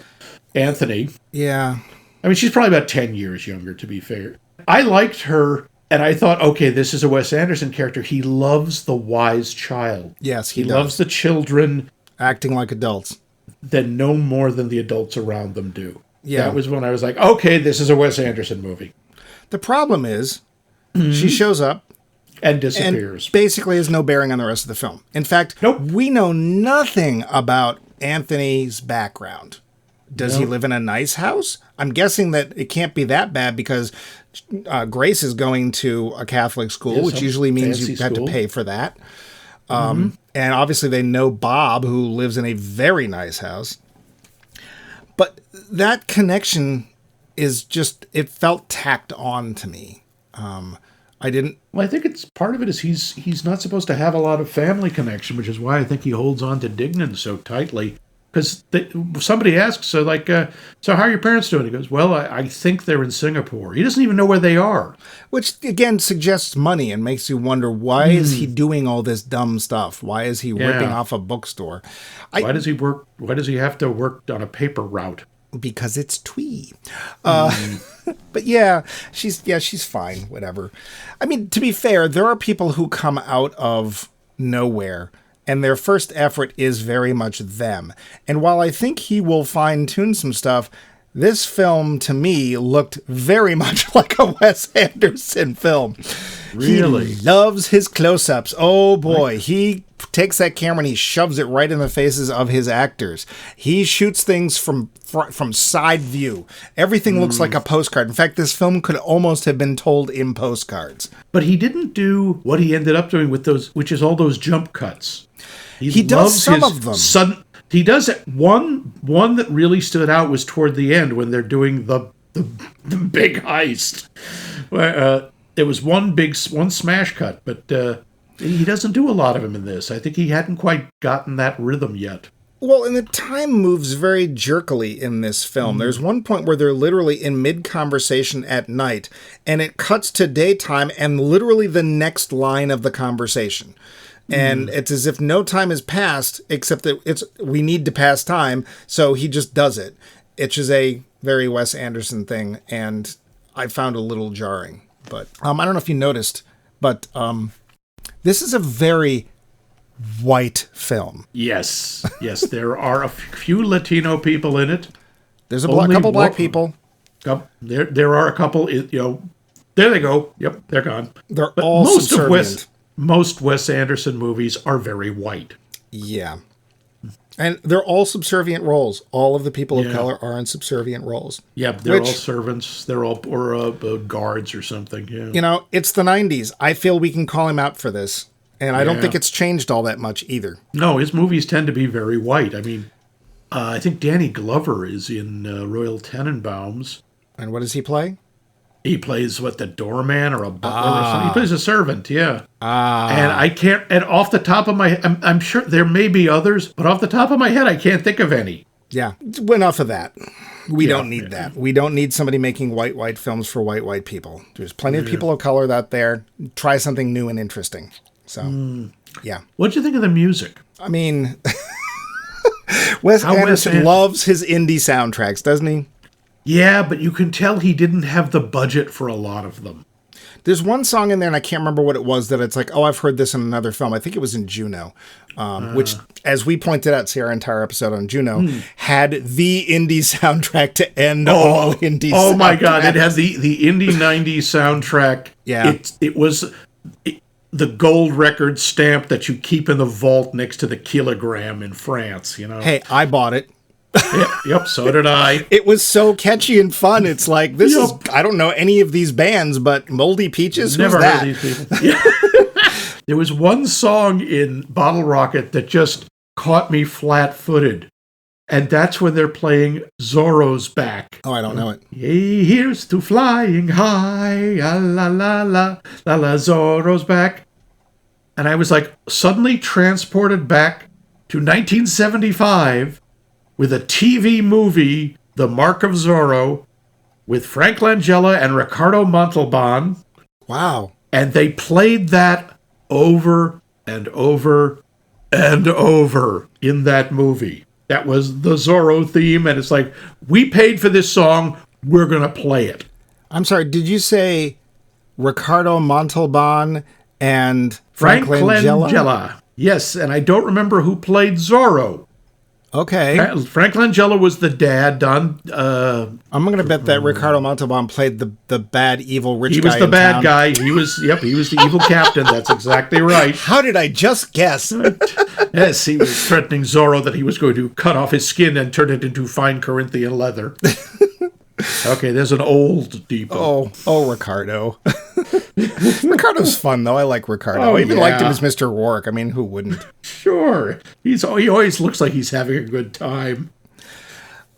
Anthony. Yeah. I mean, she's probably about 10 years younger, to be fair. I liked her, and I thought, okay, this is a Wes Anderson character. He loves the wise child. Yes, he loves the children. Acting like adults. Than no more than the adults around them do. Yeah. That was when I was like, okay, this is a Wes Anderson movie. The problem is, she shows up. And disappears. And basically has no bearing on the rest of the film. In fact, we know nothing about Anthony's background. Does he live in a nice house? I'm guessing that it can't be that bad because Grace is going to a Catholic school, which usually means you have to pay for that. And obviously they know Bob, who lives in a very nice house. But that connection is just, it felt tacked on to me. I didn't... Well, I think it's part of it is he's not supposed to have a lot of family connection, which is why I think he holds on to Dignan so tightly. Because somebody asks, so how are your parents doing? He goes, well, I think they're in Singapore. He doesn't even know where they are. Which, again, suggests money and makes you wonder, why is he doing all this dumb stuff? Why is he ripping off a bookstore? Why does he work? Why does he have to work on a paper route? Because it's twee. But yeah, she's fine, whatever. I mean, to be fair, there are people who come out of nowhere and their first effort is very much them. And while I think he will fine-tune some stuff, this film, to me, looked very much like a Wes Anderson film. Really? He loves his close-ups. Oh, boy. He takes that camera and he shoves it right in the faces of his actors. He shoots things from side view. Everything looks like a postcard. In fact, this film could almost have been told in postcards. But he didn't do what he ended up doing with those, which is all those jump cuts. He does some of them. He does it. One that really stood out was toward the end when they're doing the big heist. There was one smash cut, but he doesn't do a lot of them in this. I think he hadn't quite gotten that rhythm yet. Well, and the time moves very jerkily in this film. There's one point where they're literally in mid-conversation at night, and it cuts to daytime and literally the next line of the conversation. And it's as if no time has passed, except that we need to pass time, so he just does it. It's just a very Wes Anderson thing, and I found a little jarring. But I don't know if you noticed, but this is a very white film. Yes, there are a few Latino people in it. There's a couple black people. There are a couple, there they go. Yep, they're gone. They're all subservient. Most Wes Anderson movies are very white. Yeah. And they're all subservient roles. All of the people of color are in subservient roles. Yeah, they're all servants. They're all guards or something. Yeah. It's the 90s. I feel we can call him out for this. And I don't think it's changed all that much either. No, his movies tend to be very white. I mean, I think Danny Glover is in Royal Tenenbaums. And what does he play? He plays, the doorman or a butler or something? He plays a servant, yeah. And I can't, and off the top of my head, I'm sure there may be others, but off the top of my head, I can't think of any. Yeah, enough of that. We don't need that. We don't need somebody making white films for white people. There's plenty of people of color out there. Try something new and interesting. So, yeah. What'd you think of the music? I mean, Wes Anderson loves his indie soundtracks, doesn't he? Yeah, but you can tell he didn't have the budget for a lot of them. There's one song in there, and I can't remember what it was, that it's like, oh, I've heard this in another film. I think it was in Juno, which, as we pointed out, see our entire episode on Juno, had the indie soundtrack to end all indie soundtracks. Oh, my God. It had the indie 90s soundtrack. Yeah. It was the gold record stamp that you keep in the vault next to the kilogram in France, Hey, I bought it. Yep, so did I. It was so catchy and fun. It's like, this is, I don't know any of these bands, but Moldy Peaches, never who's heard that? of these people. Yeah. There was one song in Bottle Rocket that just caught me flat-footed, and that's when they're playing Zorro's Back. Oh, I don't know it. Yay, here's to flying high, la la la, la la, Zorro's Back. And I was suddenly transported back to 1975, with a TV movie, The Mark of Zorro, with Frank Langella and Ricardo Montalban. Wow. And they played that over and over and over in that movie. That was the Zorro theme, and it's like, we paid for this song, we're going to play it. I'm sorry, did you say Ricardo Montalban and Frank Frank Langella? Langella. Yes, and I don't remember who played Zorro. Okay. Frank Langella was the dad. I'm going to bet that Ricardo Montalban played the bad, evil rich guy. He was the bad guy. He was the evil captain. That's exactly right. How did I just guess? Yes, he was threatening Zorro that he was going to cut off his skin and turn it into fine Corinthian leather. Okay, there's an old depot. Oh, Ricardo. Ricardo's fun, though. I like Ricardo. I even liked him as Mr. Rourke. I mean, who wouldn't? Sure. He always looks like he's having a good time.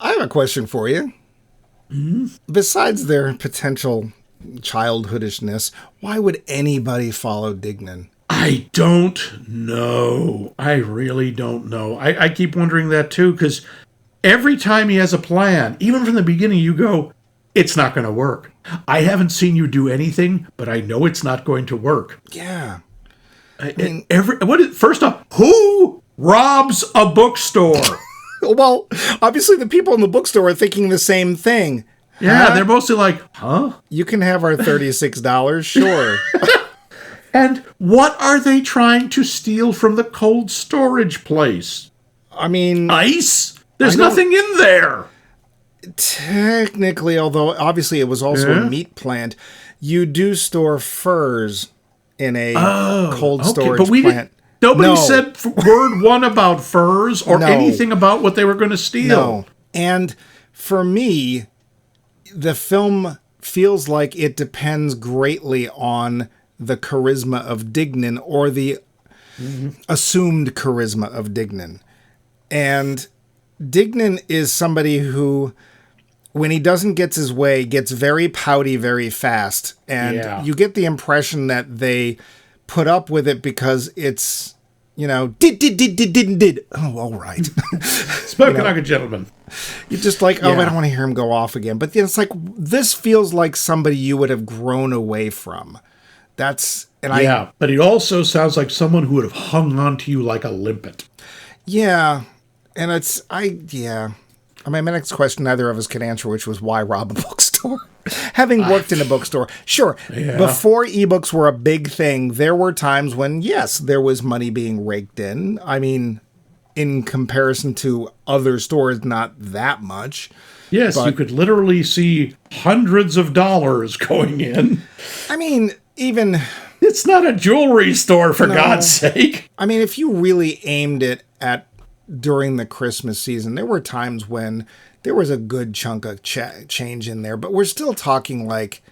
I have a question for you. Mm-hmm. Besides their potential childhoodishness, why would anybody follow Dignan? I don't know. I really don't know. I keep wondering that, too, because every time he has a plan, even from the beginning, you go, it's not going to work. I haven't seen you do anything, but I know it's not going to work. Yeah. First off, who robs a bookstore? Well, obviously the people in the bookstore are thinking the same thing. Yeah, they're mostly like, huh? You can have our $36, sure. And what are they trying to steal from the cold storage place? I mean... ice? There's nothing in there. Technically, although obviously it was also a meat plant, you do store furs in a cold storage plant. Nobody said word one about furs or anything about what they were going to steal. No. And for me, the film feels like it depends greatly on the charisma of Dignan or the assumed charisma of Dignan. And Dignan is somebody who, when he doesn't get his way, gets very pouty very fast. And you get the impression that they put up with it because it's, did. Oh, all right. Spoken like a gentleman. You're just like, I don't want to hear him go off again. But it's like, this feels like somebody you would have grown away from. But it also sounds like someone who would have hung on to you like a limpet. Yeah. And my next question neither of us could answer, which was why rob a bookstore? Having worked in a bookstore, sure, before ebooks were a big thing, there were times when, yes, there was money being raked in. I mean, in comparison to other stores, not that much. Yes, you could literally see hundreds of dollars going in. I mean, even... It's not a jewelry store, for God's sake. I mean, if you really aimed it at during the Christmas season, there were times when there was a good chunk of change in there, but we're still talking like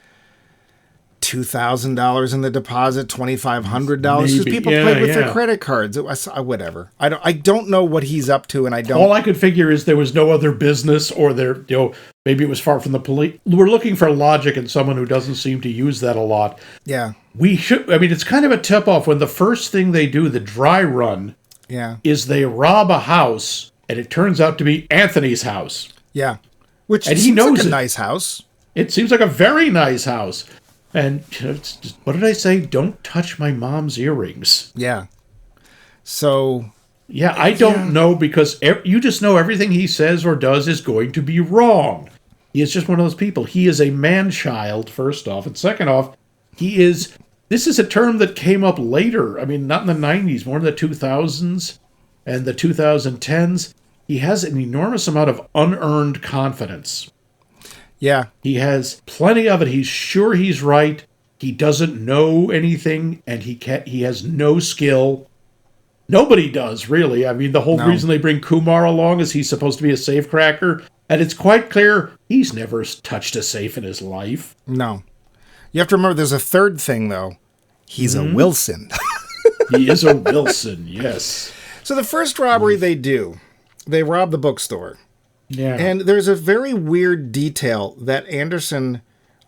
$2,000 in the deposit, $2,500 because people played with their credit cards. It was whatever. I don't know what he's up to, and I don't. All I could figure is there was no other business, or maybe it was far from the police. We're looking for logic in someone who doesn't seem to use that a lot. Yeah, we should. I mean, it's kind of a tip off when the first thing they do, the dry run, is they rob a house, and it turns out to be Anthony's house. Yeah, which and he knows like a nice house. It seems like a very nice house. And what did I say? Don't touch my mom's earrings. Yeah. So. Yeah, I don't know, because you just know everything he says or does is going to be wrong. He is just one of those people. He is a man-child, first off. And second off, this is a term that came up later. I mean, not in the 90s, more in the 2000s and the 2010s. He has an enormous amount of unearned confidence. Yeah. He has plenty of it. He's sure he's right. He doesn't know anything, and he has no skill. Nobody does, really. I mean, the whole reason they bring Kumar along is he's supposed to be a safecracker, and it's quite clear he's never touched a safe in his life. No. You have to remember there's a third thing, though. He's a Wilson. He is a Wilson, yes. So the first robbery they rob the bookstore. Yeah. And there's a very weird detail that Anderson,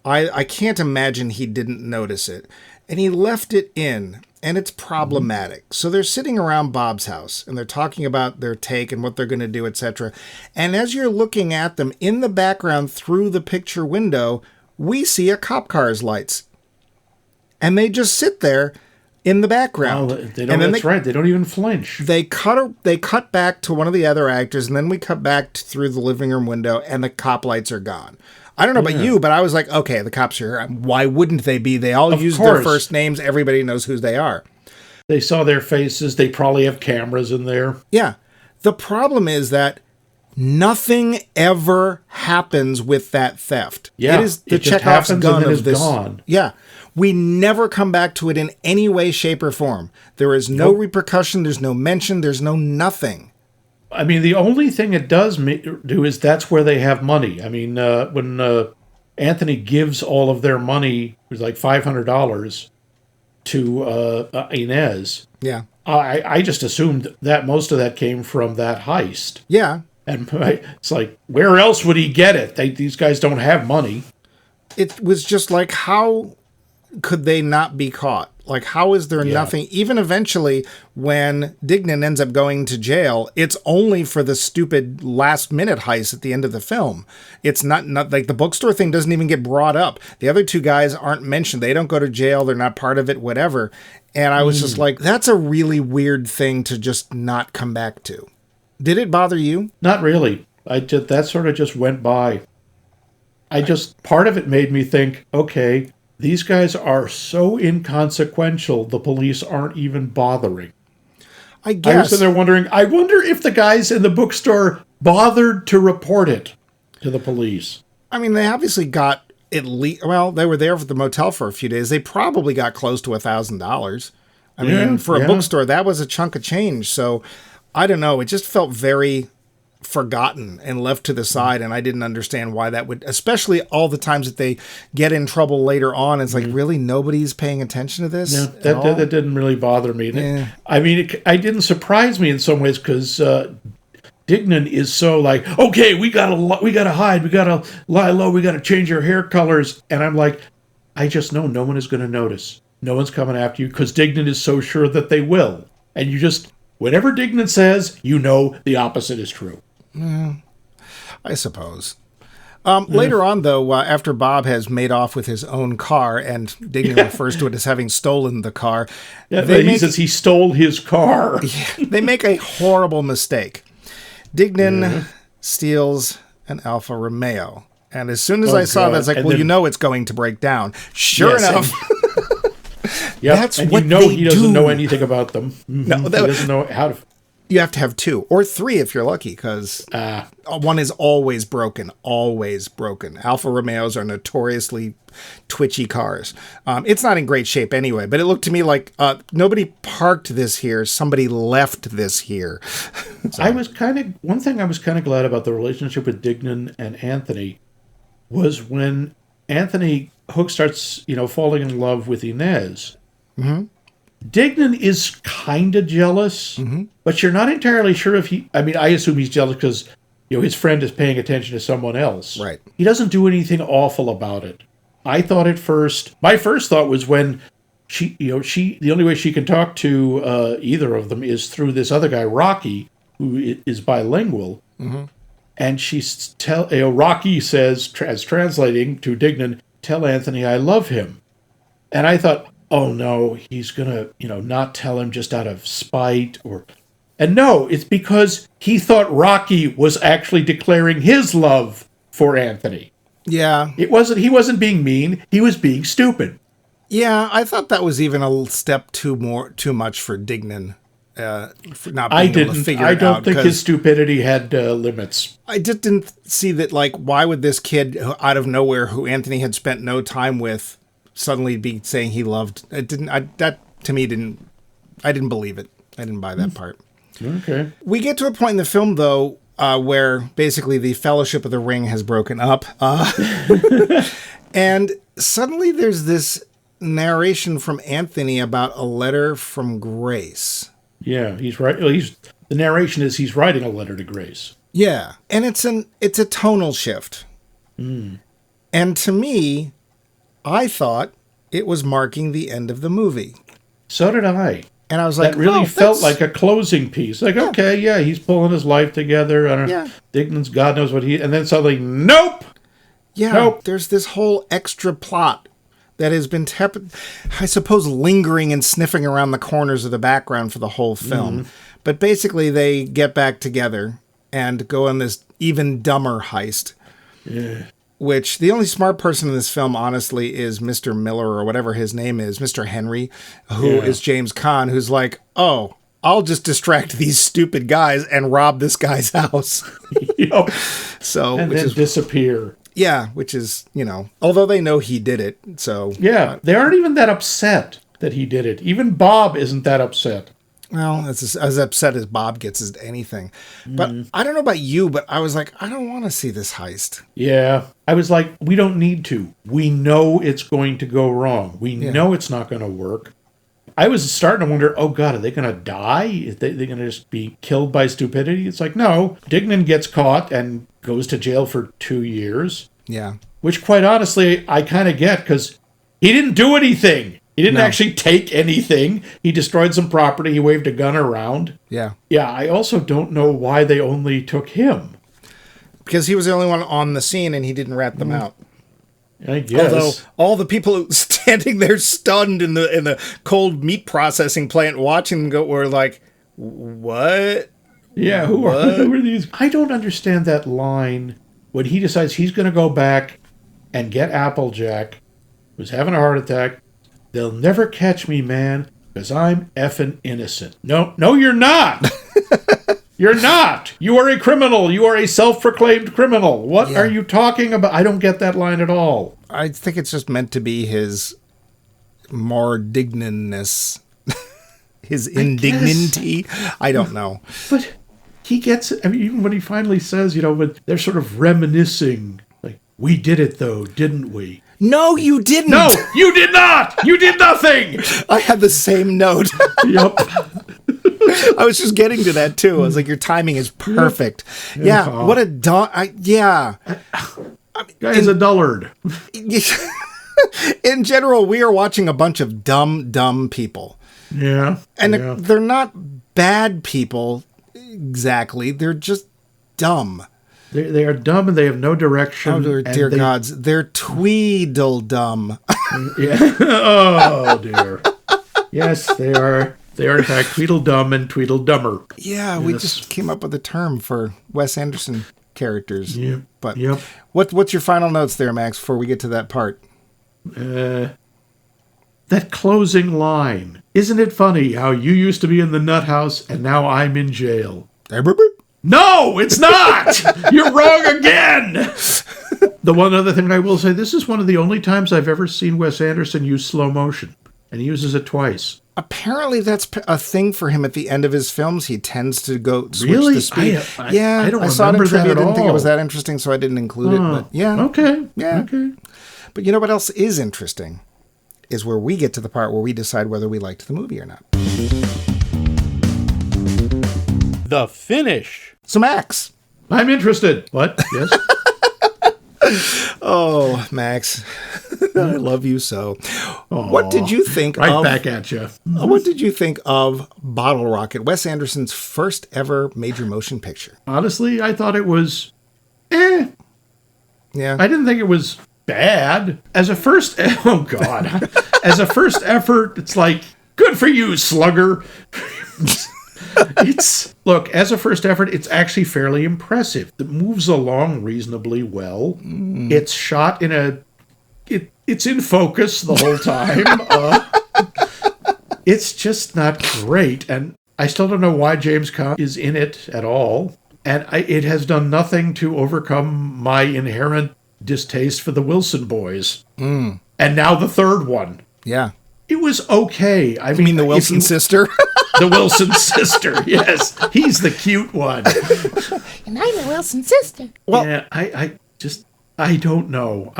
I can't imagine he didn't notice it. And he left it in, and it's problematic. So they're sitting around Bob's house, and they're talking about their take and what they're going to do, etc. And as you're looking at them, in the background through the picture window, we see a cop car's lights. And they just sit there in the background. They don't. That's right. They don't even flinch. They cut back to one of the other actors, and then we cut back through the living room window, and the cop lights are gone. I don't know about you, but I was like, okay, the cops are here. Why wouldn't they be? They all use their first names. Everybody knows who they are. They saw their faces. They probably have cameras in there. Yeah. The problem is that nothing ever happens with that theft. Yeah, it is the Chekhov's gun of this. Gone. Yeah. We never come back to it in any way, shape, or form. There is no repercussion. There's no mention. There's no nothing. I mean, the only thing it does do is that's where they have money. I mean, when Anthony gives all of their money, it was like $500 to Inez. Yeah. I just assumed that most of that came from that heist. Yeah. And it's like, where else would he get it? These guys don't have money. It was just like, how could they not be caught? Like, how is there nothing? Even eventually, when Dignan ends up going to jail, it's only for the stupid last-minute heist at the end of the film. It's not like the bookstore thing doesn't even get brought up. The other two guys aren't mentioned. They don't go to jail. They're not part of it, whatever. And I was just like, that's a really weird thing to just not come back to. Did it bother you? Not really. That sort of just went by. Part of it made me think, okay, these guys are so inconsequential, the police aren't even bothering. I guess. I was sitting there wondering, I wonder if the guys in the bookstore bothered to report it to the police. I mean, they obviously got at least, well, they were there for the motel for a few days. They probably got close to $1,000. I mean, for a bookstore, that was a chunk of change. So, I don't know. It just felt very forgotten and left to the side, and I didn't understand why that would, especially all the times that they get in trouble later on. It's like, really, nobody's paying attention to this? Yeah, that didn't really bother me. Yeah. I mean, it didn't surprise me in some ways, because Dignan is so like, okay, we gotta hide, we gotta lie low, we gotta change our hair colors, and I'm like, I just know no one is going to notice. No one's coming after you, because Dignan is so sure that they will, and you just, whatever Dignan says, you know the opposite is true. I suppose. Later on, though, after Bob has made off with his own car, and Dignan refers to it as having stolen the car. He says he stole his car. They make a horrible mistake. Dignan steals an Alfa Romeo. And as soon as I saw that, I was like, you know it's going to break down. Sure enough. That's and what he doesn't know anything about them. No, he doesn't know how to... You have to have two or three if you're lucky, because one is always broken. Alfa Romeos are notoriously twitchy cars. It's not in great shape anyway, but it looked to me like nobody parked this here. Somebody left this here. One thing I was kind of glad about the relationship with Dignan and Anthony was when Hook starts, falling in love with Inez. Mm-hmm. Dignan is kind of jealous, but you're not entirely sure if I assume he's jealous because, his friend is paying attention to someone else. Right. He doesn't do anything awful about it. I thought my first thought was when the only way she can talk to either of them is through this other guy, Rocky, who is bilingual. Mm-hmm. And Rocky says, as translating to Dignan, tell Anthony I love him. And I thought, oh no, he's gonna, not tell him just out of spite and no, it's because he thought Rocky was actually declaring his love for Anthony. Yeah. He wasn't being mean, he was being stupid. Yeah, I thought that was even a step too much for Dignan. For not being able to figure it out. I don't think his stupidity had limits. I just didn't see that, why would this kid out of nowhere who Anthony had spent no time with suddenly be saying he loved it? I didn't believe it. I didn't buy that part. Okay. We get to a point in the film, though, where basically the Fellowship of the Ring has broken up. And suddenly there's this narration from Anthony about a letter from Grace. Yeah, he's right. The narration is he's writing a letter to Grace. Yeah, and it's a tonal shift. Mm. And to me, I thought it was marking the end of the movie. So did I. And I was like, that really felt like a closing piece. Like, okay, he's pulling his life together. I don't know. Dignan's God knows what and then suddenly, nope. Yeah, nope. There's this whole extra plot that has been, I suppose, lingering and sniffing around the corners of the background for the whole film. Mm-hmm. But basically, they get back together and go on this even dumber heist. Yeah. Which the only smart person in this film, honestly, is Mr. Miller or whatever his name is, Mr. Henry, who is James Caan, who's like, oh, I'll just distract these stupid guys and rob this guy's house. Yep. So, and then disappear. Yeah, which is, although they know he did it, so... Yeah, they aren't even that upset that he did it. Even Bob isn't that upset. Well, it's as upset as Bob gets as anything. But I don't know about you, but I was like, I don't want to see this heist. Yeah. I was like, we don't need to. We know it's going to go wrong. We know it's not going to work. I was starting to wonder, oh God, are they going to die? Are they going to just be killed by stupidity? It's like, no. Dignan gets caught and goes to jail for 2 years. Yeah. Which, quite honestly, I kind of get, because he didn't do anything. He didn't actually take anything. He destroyed some property. He waved a gun around. Yeah. Yeah, I also don't know why they only took him. Because he was the only one on the scene and he didn't rat them out. I guess. Although all the people standing there stunned in the cold meat processing plant watching them go were like, what? Yeah, who are these? I don't understand that line when he decides he's going to go back and get Applejack, who's having a heart attack. They'll never catch me, man, because I'm effing innocent. No, you're not. You're not. You are a criminal. You are a self-proclaimed criminal. What are you talking about? I don't get that line at all. I think it's just meant to be his more dignanness, his indignity. I don't know. But he gets it. I mean, even when he finally says, when they're sort of reminiscing, like, we did it, though, didn't we? No, you didn't. No, you did not. You did nothing. I had the same note. Yep. I was just getting to that, too. I was like, your timing is perfect. Yeah, what a Guy is a dullard. In general, we are watching a bunch of dumb people. Yeah. And they're not bad people, exactly. They're just dumb. They are dumb and they have no direction. Oh, dear gods. They're tweedledum. Yeah. Oh, dear. Yes, they are. They are, in fact, Tweedledum and Tweedledummer. Yeah, we just came up with a term for Wes Anderson characters. Yep. But what's your final notes there, Max, before we get to that part? That closing line. Isn't it funny how you used to be in the nut house and now I'm in jail? No, it's not! You're wrong again! The one other thing I will say, this is one of the only times I've ever seen Wes Anderson use slow motion. And he uses it twice. Apparently that's a thing for him at the end of his films. He tends to go switch the speed. I saw it in trivia. I didn't think it was that that interesting, so I didn't include it. But Okay. Yeah. Okay. But you know what else is interesting? Is where we get to the part where we decide whether we liked the movie or not. The finish. So Max. I'm interested. What? Yes? Oh, Max. I love you so. What did you think right back at you. What did you think of Bottle Rocket, Wes Anderson's first ever major motion picture? Honestly, I thought it was Yeah. I didn't think it was bad. As a first As a first effort, it's like, good for you, slugger. Look, as a first effort, it's actually fairly impressive. It moves along reasonably well. It's shot in it's in focus the whole time. It's just not great. And I still don't know why James Caan is in it at all. And it has done nothing to overcome my inherent distaste for the Wilson boys. And now the third one. Yeah. It was okay. I mean the Wilson sister? The Wilson sister, yes. He's the cute one. And I'm the Wilson sister. Well, yeah, I don't know.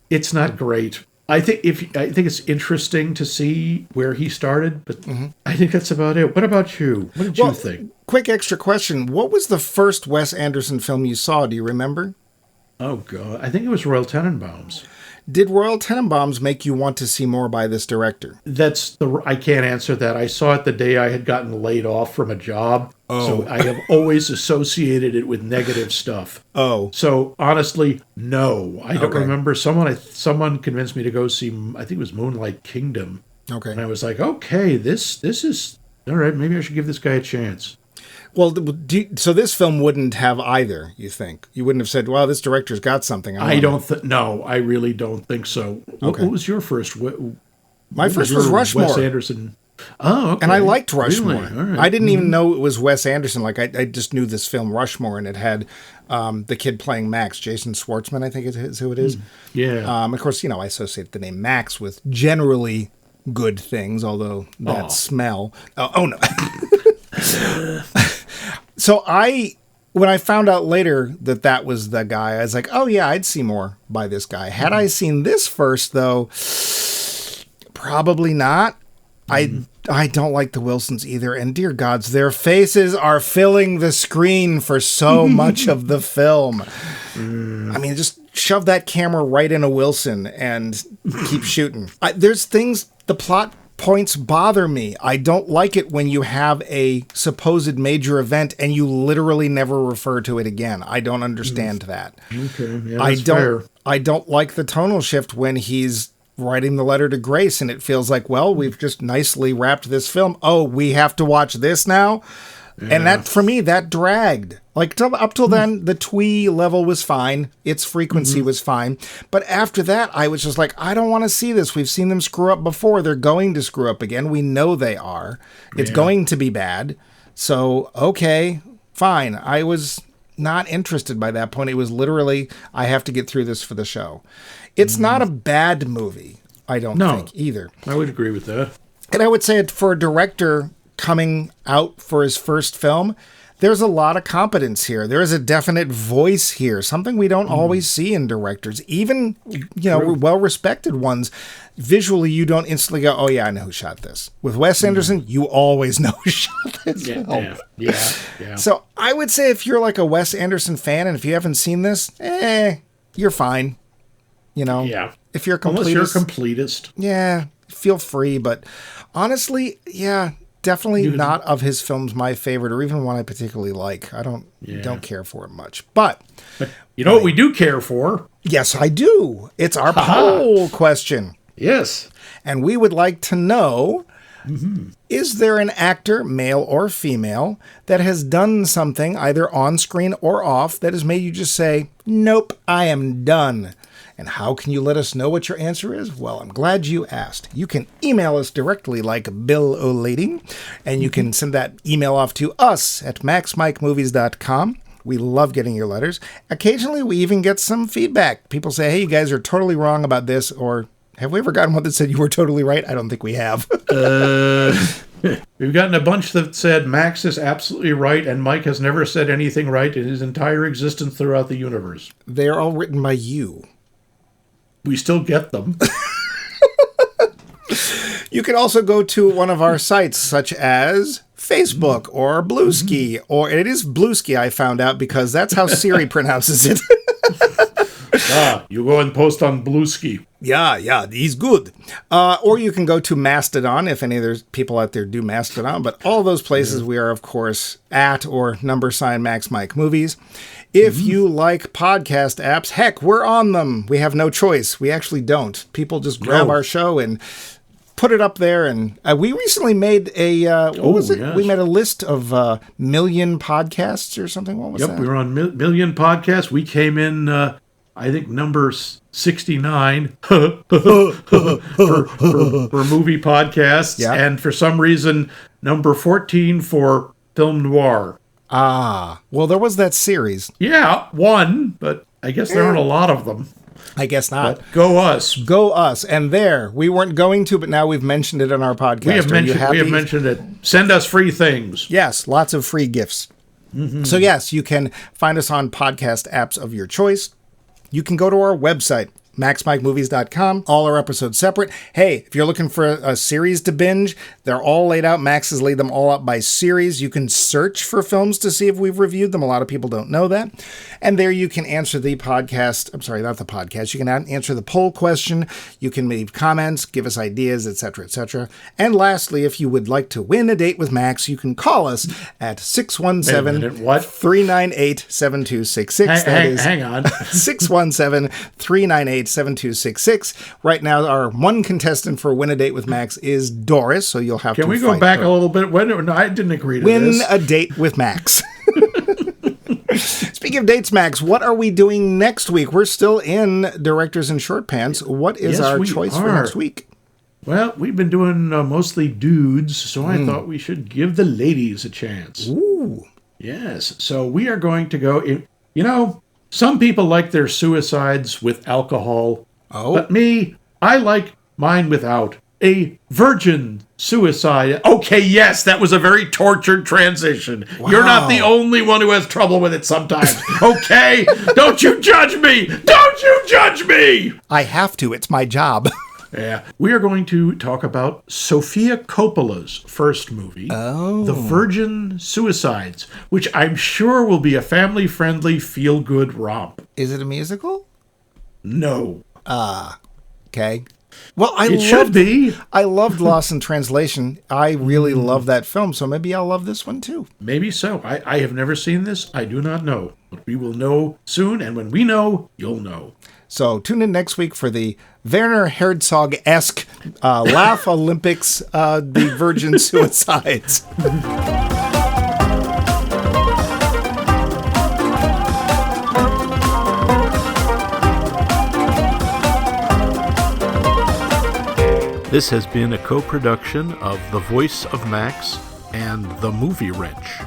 It's not great. I think it's interesting to see where he started, but I think that's about it. What about you? What did you think? Quick extra question. What was the first Wes Anderson film you saw? Do you remember? Oh, God. I think it was Royal Tenenbaums. Did Royal Tenenbaums make you want to see more by this director? I can't answer that. I saw it the day I had gotten laid off from a job, So I have always associated it with negative stuff. Oh. So honestly, no. I don't remember. Someone convinced me to go see, I think it was Moonlight Kingdom. Okay. And I was like, okay, this is, all right, maybe I should give this guy a chance. Well, so this film wouldn't have either, you think? You wouldn't have said, well, this director's got something. No, I really don't think so. Okay. What was your first? My first was Rushmore. Wes Anderson. Oh, okay. And I liked Rushmore. Really? Right. I didn't even know it was Wes Anderson. Like, I just knew this film Rushmore, and it had the kid playing Max, Jason Schwartzman, I think is who it is. Yeah. Of course, I associate the name Max with generally good things, although that smell. Oh no. So when I found out later that was the guy, I was like, oh yeah, I'd see more by this guy. Had I seen this first, though, probably not. I don't like the Wilsons either, and dear gods, their faces are filling the screen for so much of the film. I mean, just shove that camera right in a Wilson and keep shooting. There's things, the plot points bother me. I don't like it when you have a supposed major event and you literally never refer to it again. I don't understand that. Okay, yeah, that's fair. I don't like the tonal shift when he's writing the letter to Grace and it feels like, well, we've just nicely wrapped this film. Oh, we have to watch this now? Yeah. And that, for me, that dragged. Like, up till then, the twee level was fine. Its frequency was fine. But after that, I was just like, I don't want to see this. We've seen them screw up before. They're going to screw up again. We know they are. It's going to be bad. So, okay, fine. I was not interested by that point. It was literally, I have to get through this for the show. It's not a bad movie, I don't think, either. I would agree with that. And I would say for a director coming out for his first film, there's a lot of competence here. There is a definite voice here, something we don't always see in directors. Even, well-respected ones, visually you don't instantly go, oh yeah, I know who shot this. With Wes Anderson, you always know who shot this film. Yeah. So I would say if you're like a Wes Anderson fan, and if you haven't seen this, you're fine. If you're a completist. Unless you're a completist. Yeah, feel free. But honestly, definitely not of his films my favorite, or even one I particularly like. I don't care for it much. But you know what we do care for? Yes, I do. It's our poll question. Yes. And we would like to know, is there an actor, male or female, that has done something either on screen or off that has made you just say, nope, I am done? And how can you let us know what your answer is? Well, I'm glad you asked. You can email us directly like Bill O'Lady, and you can send that email off to us at maxmikemovies.com. We love getting your letters. Occasionally, we even get some feedback. People say, hey, you guys are totally wrong about this, or have we ever gotten one that said you were totally right? I don't think we have. We've gotten a bunch that said Max is absolutely right, and Mike has never said anything right in his entire existence throughout the universe. They're all written by you. We still get them. You can also go to one of our sites, such as Facebook or Bluesky, or it is Bluesky, I found out, because that's how Siri pronounces it. You go and post on Bluesky. Yeah, he's good. Or you can go to Mastodon, if any of those people out there do Mastodon. But all those places we are, of course, at or # Max Mike Movies. If you like podcast apps, heck, we're on them. We have no choice. We actually don't. People just grab our show and put it up there. And we recently made a, We made a list of million podcasts or something. What was that? Yep, we were on million podcasts. We came in, I think, number 69 for movie podcasts. Yep. And for some reason, number 14 for film noir. Well, there was that series. Yeah, one, but I guess there aren't a lot of them. I guess not. But go us. Go us. And there, we weren't going to, but now we've mentioned it on our podcast. We have mentioned it. Send us free things. Yes, lots of free gifts. So yes, you can find us on podcast apps of your choice. You can go to our website, maxmikemovies.com. All our episodes separate. Hey, if you're looking for a series to binge, they're all laid out. Max has laid them all out by series. You can search for films to see if we've reviewed them. A lot of people don't know that. And there you can answer the podcast. I'm sorry, not the podcast. You can answer the poll question. You can leave comments, give us ideas, etc., etc. And lastly, if you would like to win a date with Max, you can call us at 617-398-7266. Hang on. 617-398-7266. Right now, our one contestant for Win a Date with Max is Doris, so you'll have to Can we go fight back her. a little bit? No, I didn't agree to Win this. a date with Max. Speaking of dates, Max, what are we doing next week? We're still in Directors in Short Pants. What is our choice for next week? Well, we've been doing mostly dudes, so I thought we should give the ladies a chance. Ooh. Yes, so we are going to go... some people like their suicides with alcohol. Oh. But me, I like mine without. A virgin suicide. Okay, yes, that was a very tortured transition. Wow. You're not the only one who has trouble with it sometimes. Okay? Don't you judge me! Don't you judge me! I have to. It's my job. Yeah. We are going to talk about Sofia Coppola's first movie, The Virgin Suicides, which I'm sure will be a family-friendly, feel-good romp. Is it a musical? No. Okay. Well, It should be. I loved Lost in Translation. I really love that film, so maybe I'll love this one too. Maybe so. I have never seen this. I do not know. But we will know soon, and when we know, you'll know. So tune in next week for the Werner Herzog-esque Laugh Olympics, The Virgin Suicides. This has been a co-production of The Voice of Max and The Movie Wrench.